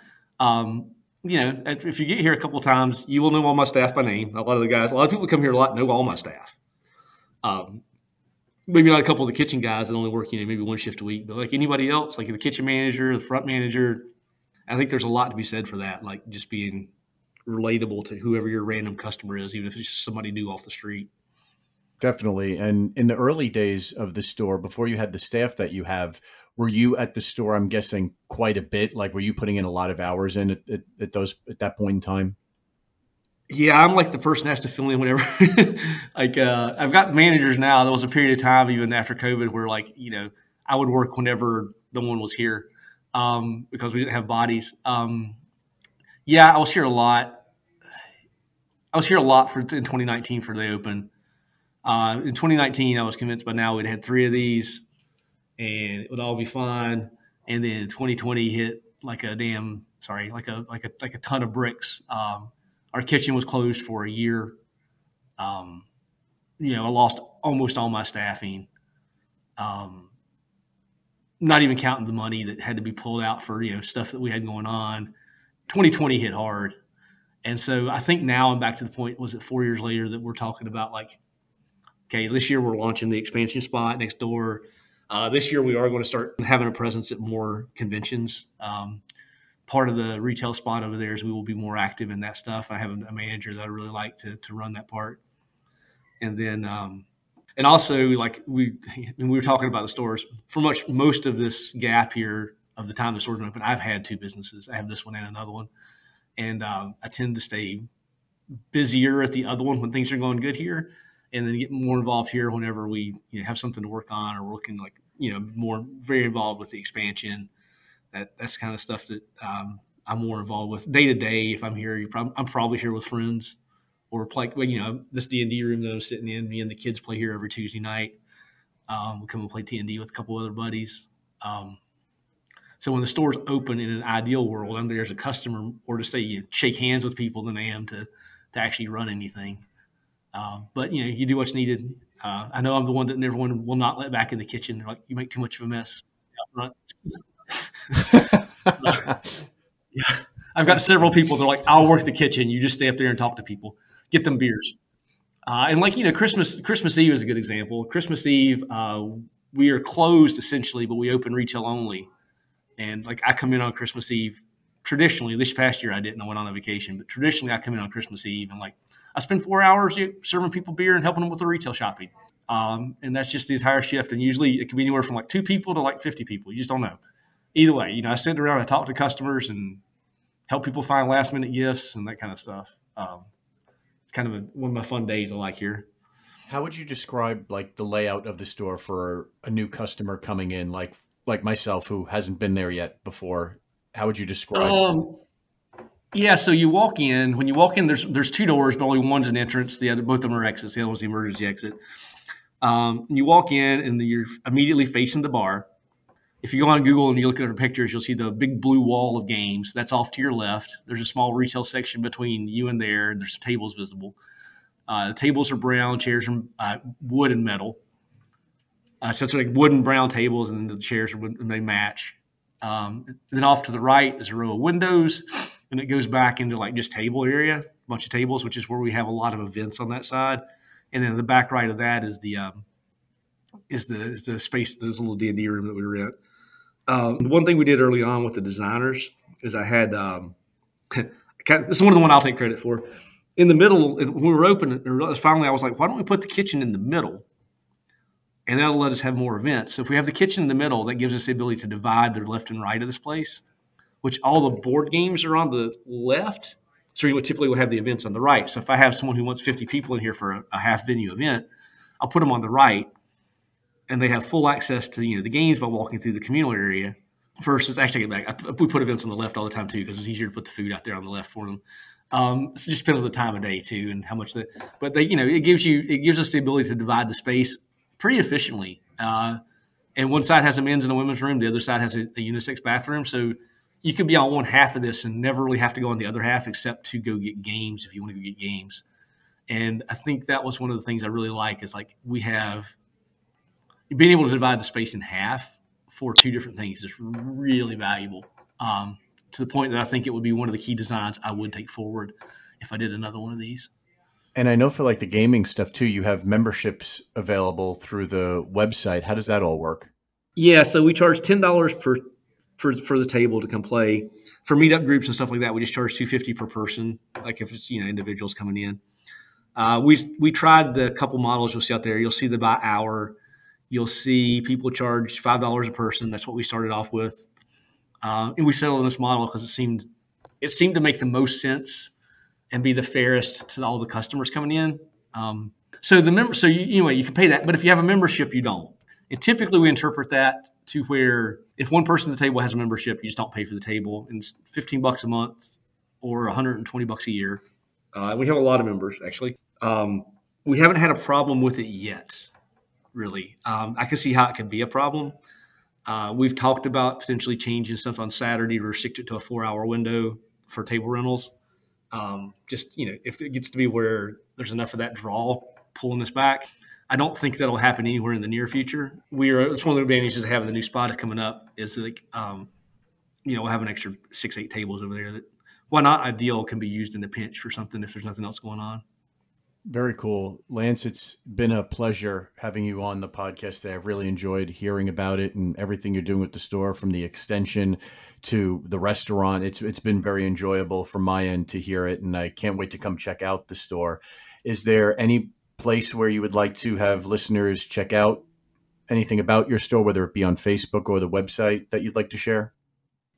S2: If you get here a couple of times, you will know all my staff by name. A lot of people who come here a lot know all my staff. Maybe not a couple of the kitchen guys that only work, maybe one shift a week, but like anybody else, like the kitchen manager, the front manager, I think there's a lot to be said for that. Like just being relatable to whoever your random customer is, even if it's just somebody new off the street.
S1: Definitely. And in the early days of the store, before you had the staff that you have, were you at the store, I'm guessing, quite a bit? Like, were you putting in a lot of hours in at that point in time?
S2: Yeah, I'm like the person that has to fill in whenever. I've got managers now. There was a period of time, even after COVID, where I would work whenever no one was here because we didn't have bodies. I was here a lot. in 2019 for the open. In 2019, I was convinced by now we'd had 3 of these, and it would all be fine. And then 2020 hit like a ton of bricks. Our kitchen was closed for a year. I lost almost all my staffing. Not even counting the money that had to be pulled out for stuff that we had going on. 2020 hit hard, and so I think now I'm back to the point. Was it 4 years later that we're talking about okay, this year we're launching the expansion spot next door. This year we are going to start having a presence at more conventions. Part of the retail spot over there is we will be more active in that stuff. I have a manager that I really like to run that part. And then, and also we were talking about the stores for most of this gap here of the time the store's been open. I've had 2 businesses. I have this one and another one. And I tend to stay busier at the other one when things are going good here, and then get more involved here whenever we have something to work on, or we're looking more very involved with the expansion. That's kind of stuff that I'm more involved with day to day. If I'm here, I'm probably here with friends, or this D&D room that I'm sitting in. Me and the kids play here every Tuesday night. We come and play D&D with a couple other buddies. So when the store's open in an ideal world, I'm there as a customer, or to say shake hands with people, than I am to actually run anything. But you do what's needed. I know I'm the one that everyone will not let back in the kitchen. They're like, you make too much of a mess out front. Yeah. I've got several people that are like, I'll work the kitchen. You just stay up there and talk to people, get them beers. And Christmas Eve is a good example. Christmas Eve, we are closed essentially, but we open retail only. And I come in on Christmas Eve. Traditionally, this past year I didn't. I went on a vacation, but traditionally I come in on Christmas Eve and I spend 4 hours serving people beer and helping them with their retail shopping. And that's just the entire shift. And usually it can be anywhere from 2 people to 50 people. You just don't know. Either way, I sit around, I talk to customers and help people find last minute gifts and that kind of stuff. It's kind of one of my fun days I like here.
S1: How would you describe like the layout of the store for a new customer coming in, like myself who hasn't been there yet before? How would you describe?
S2: Um, yeah, so you walk in. When you walk in, there's two doors, but only one's an entrance. The other, both of them are exits. The other one's the emergency exit. You walk in, and you're immediately facing the bar. If you go on Google and you look at our pictures, you'll see the big blue wall of games. That's off to your left. There's a small retail section between you and there, and there's tables visible. The tables are brown, chairs are wood and metal. So it's like wood and brown tables, and the chairs are wood, and they match. Then off to the right is a row of windows, and it goes back into like just table area, a bunch of tables, which is where we have a lot of events on that side. And then the back right of that is the space, this little D&D room that we rent. The one thing we did early on with the designers is I had this is one of the one I'll take credit for. In the middle, when we were open, finally I was like, why don't we put the kitchen in the middle? And that'll let us have more events. So if we have the kitchen in the middle, that gives us the ability to divide the left and right of this place, which all the board games are on the left. So you would typically have the events on the right. So if I have someone who wants 50 people in here for a half venue event, I'll put them on the right, and they have full access to the games by walking through the communal area. Versus, actually, take it back. We put events on the left all the time too because it's easier to put the food out there on the left for them. So it just depends on the time of day too and how much but it gives us the ability to divide the space pretty efficiently. And one side has a men's and a women's room, the other side has a unisex bathroom. So you could be on one half of this and never really have to go on the other half except to go get games if you want to go get games. And I think that was one of the things I really like is like we have being able to divide the space in half for two different things is really valuable. To the point that I think it would be one of the key designs I would take forward if I did another one of these.
S1: And I know for like the gaming stuff too, you have memberships available through the website. How does that all work?
S2: Yeah, so we charge $10 for the table to come play. For meetup groups and stuff like that, we just charge $250 per person. Like if it's individuals coming in. We tried the couple models you'll see out there. You'll see the by hour. You'll see people charge $5 a person. That's what we started off with. And we settled on this model because it seemed to make the most sense and be the fairest to all the customers coming in. So you can pay that, but if you have a membership, you don't. And typically we interpret that to where if one person at the table has a membership, you just don't pay for the table, and it's $15 a month or $120 a year. We have a lot of members actually. We haven't had a problem with it yet, really. I can see how it could be a problem. We've talked about potentially changing stuff on Saturday to restrict it to a 4-hour window for table rentals. If it gets to be where there's enough of that draw pulling us back, I don't think that'll happen anywhere in the near future. It's one of the advantages of having the new spot coming up is like, we'll have an extra 6-8 tables over there that, why not, ideal can be used in a pinch for something if there's nothing else going on.
S1: Very cool. Lance, it's been a pleasure having you on the podcast today. I've really enjoyed hearing about it and everything you're doing with the store, from the extension to the restaurant. It's been very enjoyable from my end to hear it, and I can't wait to come check out the store. Is there any place where you would like to have listeners check out anything about your store, whether it be on Facebook or the website, that you'd like to share?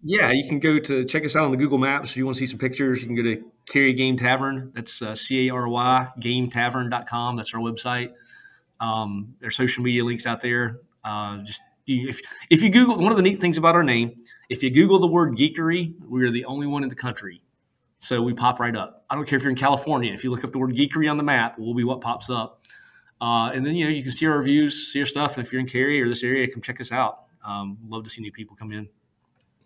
S2: Yeah, you can go to check us out on the Google Maps. If you want to see some pictures, you can go to Cary Game Tavern. That's Cary, gametavern.com. That's our website. There's social media links out there. If you Google, one of the neat things about our name, if you Google the word geekery, we're the only one in the country. So we pop right up. I don't care if you're in California. If you look up the word geekery on the map, we'll be what pops up. And then, you can see our reviews, see our stuff. And if you're in Cary or this area, come check us out. Love to see new people come in.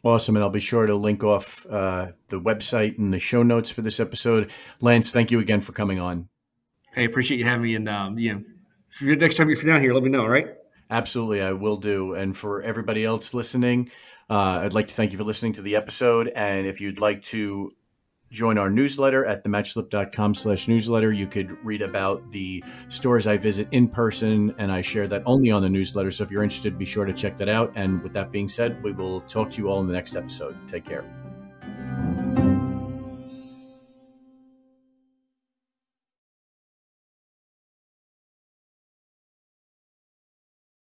S1: Awesome. And I'll be sure to link off the website and the show notes for this episode. Lance, thank you again for coming on.
S2: Hey, appreciate you having me. And, next time if you're down here, let me know, all right?
S1: Absolutely, I will do. And for everybody else listening, I'd like to thank you for listening to the episode. And if you'd like to join our newsletter at thematchslip.com/newsletter, you could read about the stores I visit in person, and I share that only on the newsletter. So if you're interested, be sure to check that out. And with that being said, we will talk to you all in the next episode. Take care.